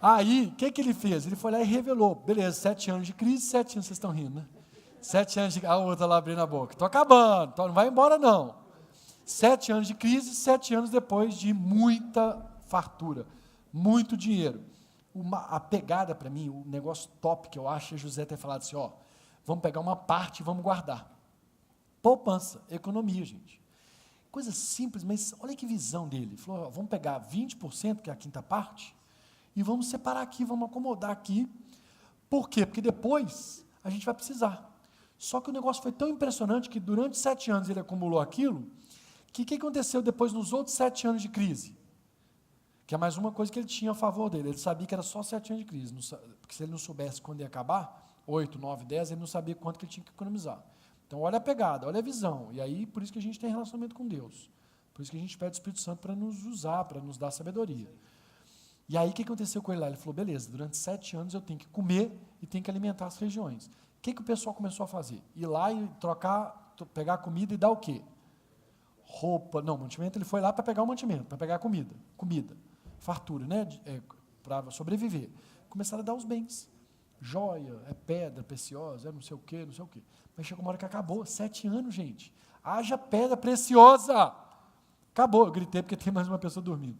Aí, o que ele fez? Ele foi lá e revelou. Beleza, 7 anos de crise, 7 anos, vocês estão rindo, né? 7 anos de... A outra lá abrindo a boca. Estou acabando, não vai embora não. 7 anos de crise, 7 anos depois de muita fartura, muito dinheiro. A pegada para mim, o negócio top que eu acho é José ter falado assim, vamos pegar uma parte e vamos guardar. Poupança, economia, gente. Coisa simples, mas olha que visão dele. Ele falou, vamos pegar 20%, que é a quinta parte, e vamos separar aqui, vamos acomodar aqui. Por quê? Porque depois a gente vai precisar. Só que o negócio foi tão impressionante que durante 7 anos ele acumulou aquilo, que o que aconteceu depois nos outros 7 anos de crise? Que é mais uma coisa que ele tinha a favor dele. Ele sabia que era só 7 anos de crise, porque se ele não soubesse quando ia acabar, 8, 9, 10, ele não sabia quanto que ele tinha que economizar. Então, olha a pegada, olha a visão. E aí, por isso que a gente tem relacionamento com Deus. Por isso que a gente pede o Espírito Santo para nos usar, para nos dar sabedoria. E aí, o que aconteceu com ele lá? Ele falou, beleza, durante 7 anos eu tenho que comer e tenho que alimentar as regiões. O que o pessoal começou a fazer? Ir lá e pegar comida e dar o quê? Roupa, não, mantimento, ele foi lá para pegar o mantimento, para pegar comida, fartura, né? Para sobreviver. Começaram a dar os bens. Joia, é pedra preciosa, é não sei o quê. Mas chegou uma hora que acabou, 7 anos, gente. Haja pedra preciosa. Acabou, eu gritei porque tem mais uma pessoa dormindo.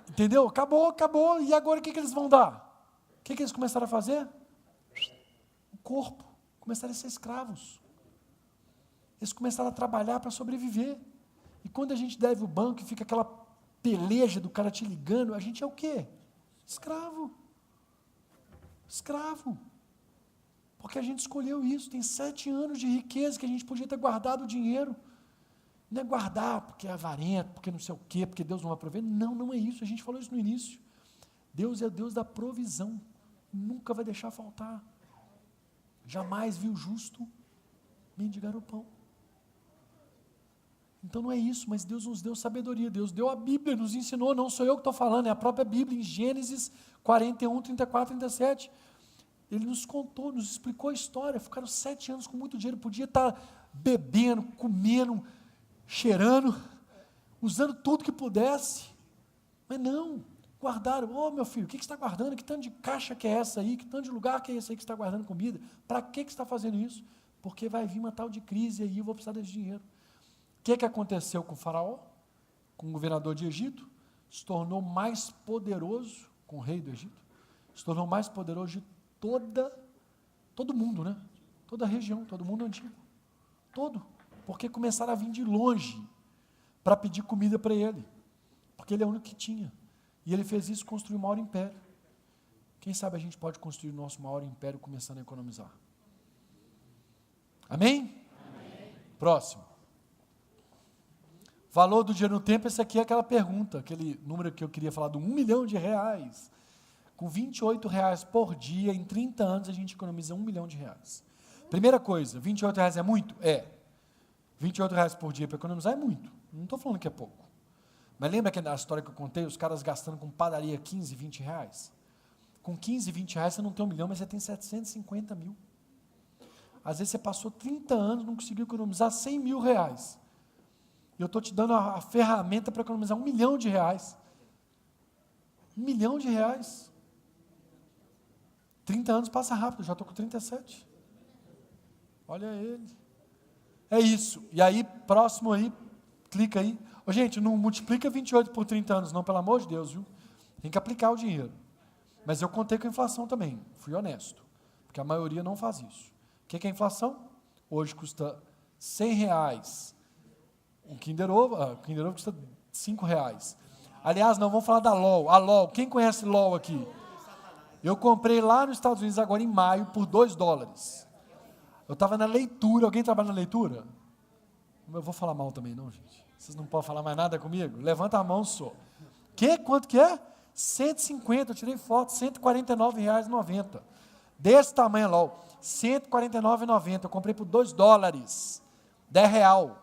Entendeu? Acabou. E agora o que eles vão dar? O que eles começaram a fazer? O corpo. Começaram a ser escravos. Eles começaram a trabalhar para sobreviver. E quando a gente deve o banco e fica aquela peleja do cara te ligando, a gente é o quê? Escravo. Escravo. Porque a gente escolheu isso. Tem 7 anos de riqueza que a gente podia ter guardado o dinheiro. Não é guardar porque é avarento, porque não sei o quê, porque Deus não vai prover. Não, não é isso. A gente falou isso no início. Deus é o Deus da provisão. Nunca vai deixar faltar. Jamais viu justo mendigar o pão. Então não é isso, mas Deus nos deu sabedoria, Deus deu a Bíblia, nos ensinou, não sou eu que estou falando, é a própria Bíblia, em Gênesis 41, 34, 37. Ele nos contou, nos explicou a história, ficaram 7 anos com muito dinheiro, podia estar bebendo, comendo, cheirando, usando tudo que pudesse, mas não, guardaram. Ô meu filho, o que você está guardando? Que tanto de caixa que é essa aí? Que tanto de lugar que é esse aí que você está guardando comida? Para que você está fazendo isso? Porque vai vir uma tal de crise aí, eu vou precisar desse dinheiro. O que aconteceu com o faraó? Com o governador de Egito? Se tornou mais poderoso, com o rei do Egito, se tornou mais poderoso de todo mundo, né? Toda a região, todo mundo antigo. Todo. Porque começaram a vir de longe para pedir comida para ele. Porque ele é o único que tinha. E ele fez isso, construiu o maior império. Quem sabe a gente pode construir o nosso maior império começando a economizar. Amém? Amém. Próximo. Valor do dinheiro no tempo, esse aqui é aquela pergunta, aquele número que eu queria falar, do R$1 milhão. Com R$28 por dia, em 30 anos, a gente economiza R$1 milhão. Primeira coisa, R$28 é muito? É. R$28 por dia para economizar é muito. Não estou falando que é pouco. Mas lembra que na história que eu contei, os caras gastando com padaria 15, 20 reais? Com 15, 20 reais você não tem R$1 milhão, mas você tem 750 mil. Às vezes você passou 30 anos e não conseguiu economizar R$100 mil. E eu estou te dando a ferramenta para economizar R$1 milhão. R$1 milhão. 30 anos passa rápido, já estou com 37. Olha ele. É isso. E aí, próximo aí, clica aí. Ô, gente, não multiplica 28 por 30 anos, não, pelo amor de Deus, viu? Tem que aplicar o dinheiro. Mas eu contei com a inflação também, fui honesto. Porque a maioria não faz isso. O que é a inflação? Hoje custa R$100. O Kinder Ovo custa R$5. Aliás, não, vamos falar da LOL. A LOL, quem conhece LOL aqui? Eu comprei lá nos Estados Unidos agora em maio por $2. Eu estava na leitura. Alguém trabalha na leitura? Eu vou falar mal também, não, gente? Vocês não podem falar mais nada comigo? Levanta a mão, só. Quanto que é? 150, eu tirei foto, R$149,90. Desse tamanho, LOL. R$149,90. Eu comprei por $2. R$10.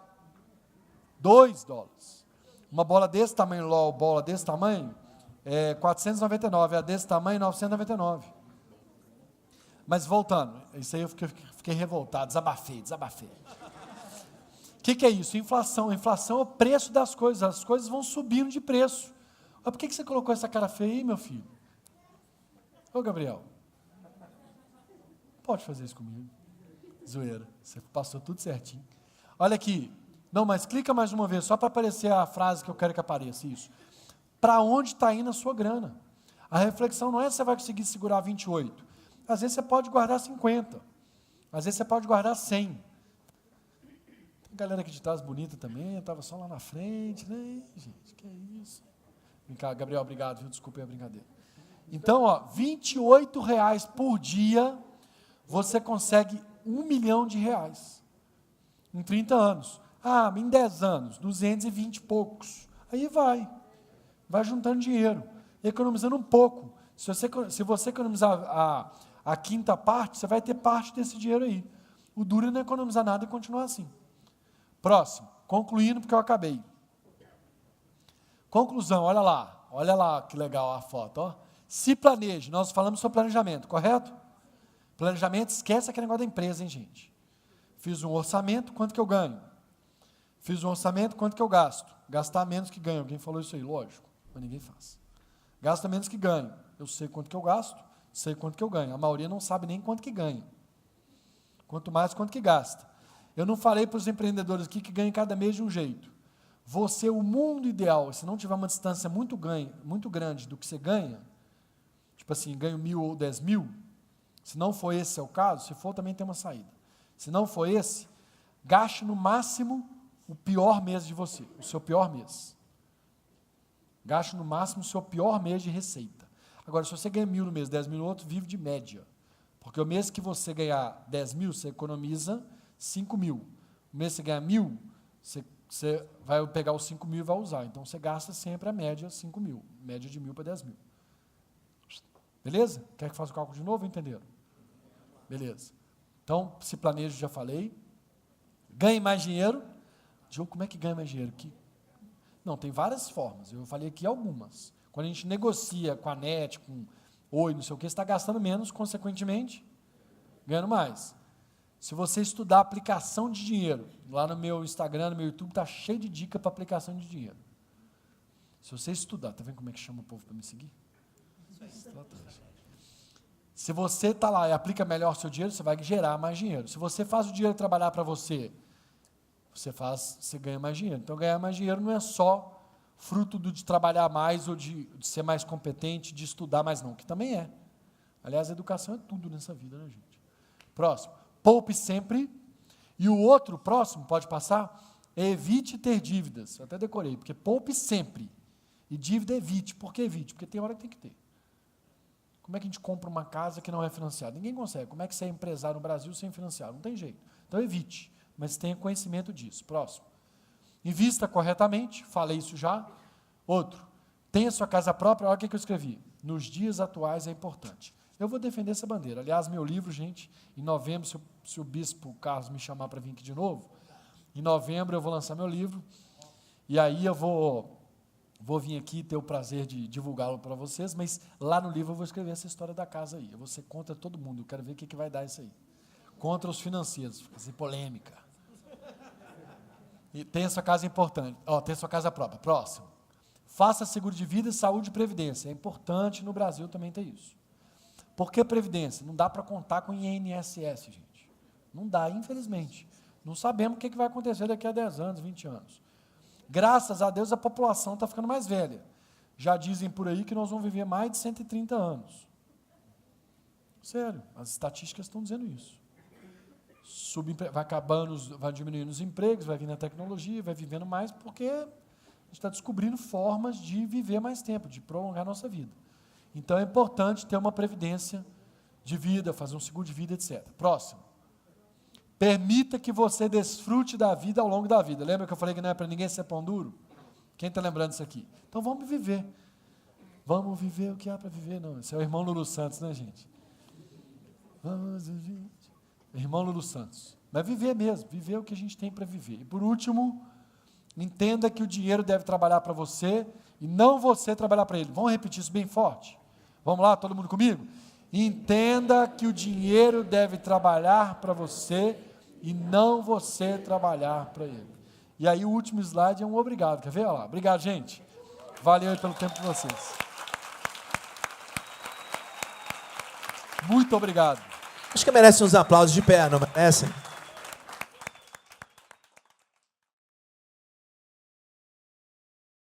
$2. Uma bola desse tamanho, LOL, bola desse tamanho, é 499, a desse tamanho, 999. Mas voltando, isso aí eu fiquei revoltado, desabafei. O que é isso? Inflação. Inflação é o preço das coisas, as coisas vão subindo de preço. Mas por que você colocou essa cara feia aí, meu filho? Ô, Gabriel, pode fazer isso comigo. Zoeira, você passou tudo certinho. Olha aqui. Não, mas clica mais uma vez, só para aparecer a frase que eu quero que apareça, isso. Para onde está indo a sua grana? A reflexão não é se você vai conseguir segurar 28. Às vezes você pode guardar 50. Às vezes você pode guardar 100. Tem galera aqui de trás bonita também, estava só lá na frente, né? Gente, que é isso? Vem cá, Gabriel, obrigado, viu? Desculpa aí a brincadeira. Então, R$28 por dia, você consegue R$1 milhão. Em 30 anos. Em 10 anos, 220 e poucos. Aí vai juntando dinheiro, economizando um pouco. Se você economizar a quinta parte, você vai ter parte desse dinheiro aí. O duro é não economizar nada e continuar assim. Próximo, concluindo, porque eu acabei. Conclusão, olha lá que legal a foto. Ó. Se planeje, nós falamos sobre planejamento, correto? Planejamento, esquece aquele negócio da empresa, hein, gente? Fiz um orçamento, quanto que eu ganho? Fiz um orçamento, quanto que eu gasto? Gastar menos que ganho. Alguém falou isso aí, lógico, mas ninguém faz. Gasta menos que ganho. Eu sei quanto que eu gasto, sei quanto que eu ganho. A maioria não sabe nem quanto que ganha. Quanto mais, quanto que gasta. Eu não falei para os empreendedores aqui que ganham cada mês de um jeito. Você, o mundo ideal, se não tiver uma distância muito grande do que você ganha, tipo assim, ganho 1.000 ou 10.000, se não for esse o caso, se for também tem uma saída. Se não for esse, gaste no máximo o pior mês de você, o seu pior mês. Gaste no máximo o seu pior mês de receita. Agora, se você ganha 1.000 no mês, 10 mil no outro, vive de média. Porque o mês que você ganhar 10 mil, você economiza 5 mil. O mês que você ganhar 1.000, você vai pegar os 5 mil e vai usar. Então, você gasta sempre a média 5 mil. Média de 1.000 para 10 mil. Beleza? Quer que faça o cálculo de novo? Entenderam? Beleza. Então, se planeje, já falei. Ganhe mais dinheiro. Diogo, como é que ganha mais dinheiro? Não, tem várias formas. Eu falei aqui algumas. Quando a gente negocia com a NET, com Oi, não sei o que, você está gastando menos, consequentemente, ganhando mais. Se você estudar aplicação de dinheiro, lá no meu Instagram, no meu YouTube, está cheio de dica para aplicação de dinheiro. Se você estudar, está vendo como é que chama o povo para me seguir? Se você está lá e aplica melhor o seu dinheiro, você vai gerar mais dinheiro. Se você faz o dinheiro trabalhar para você, você ganha mais dinheiro. Então, ganhar mais dinheiro não é só fruto de trabalhar mais ou de ser mais competente, de estudar mais, não, que também é. Aliás, a educação é tudo nessa vida, né, gente? Próximo. Poupe sempre. E o outro, próximo, pode passar, é evite ter dívidas. Eu até decorei, porque poupe sempre. E dívida evite. Por que evite? Porque tem hora que tem que ter. Como é que a gente compra uma casa que não é financiada? Ninguém consegue. Como é que você é empresário no Brasil sem financiar? Não tem jeito. Então, evite. Mas tenha conhecimento disso. Próximo. Invista corretamente. Falei isso já. Outro. Tenha sua casa própria. Olha o que eu escrevi. Nos dias atuais é importante. Eu vou defender essa bandeira. Aliás, meu livro, gente, em novembro, se o bispo Carlos me chamar para vir aqui de novo, em novembro eu vou lançar meu livro. E aí eu vou vir aqui ter o prazer de divulgá-lo para vocês, mas lá no livro eu vou escrever essa história da casa aí. Eu vou ser contra todo mundo, eu quero ver o que vai dar isso aí. Contra os financeiros, fica assim, polêmica. E tenha sua casa importante, tenha sua casa própria. Próximo. Faça seguro de vida, saúde e previdência. É importante no Brasil também ter isso. Por que previdência? Não dá para contar com INSS, gente. Não dá, infelizmente. Não sabemos o que vai acontecer daqui a 10 anos, 20 anos. Graças a Deus, a população está ficando mais velha. Já dizem por aí que nós vamos viver mais de 130 anos. Sério, as estatísticas estão dizendo isso. Vai acabando, vai diminuindo os empregos, vai vindo a tecnologia, vai vivendo mais, porque a gente está descobrindo formas de viver mais tempo, de prolongar a nossa vida. Então, é importante ter uma previdência de vida, fazer um seguro de vida, etc. Próximo. Permita que você desfrute da vida ao longo da vida. Lembra que eu falei que não é para ninguém ser pão duro? Quem está lembrando disso aqui? Então, vamos viver. Vamos viver o que há para viver. Não, esse é o irmão Lulu Santos, né, gente? Vamos viver. Irmão Lulu Santos. Mas viver mesmo, viver o que a gente tem para viver. E, por último, entenda que o dinheiro deve trabalhar para você e não você trabalhar para ele. Vamos repetir isso bem forte? Vamos lá, todo mundo comigo? Entenda que o dinheiro deve trabalhar para você e não você trabalhar para ele. E aí o último slide é um obrigado. Quer ver? Olha lá. Obrigado, gente. Valeu pelo tempo de vocês. Muito obrigado. Acho que merece uns aplausos de pé, não merece?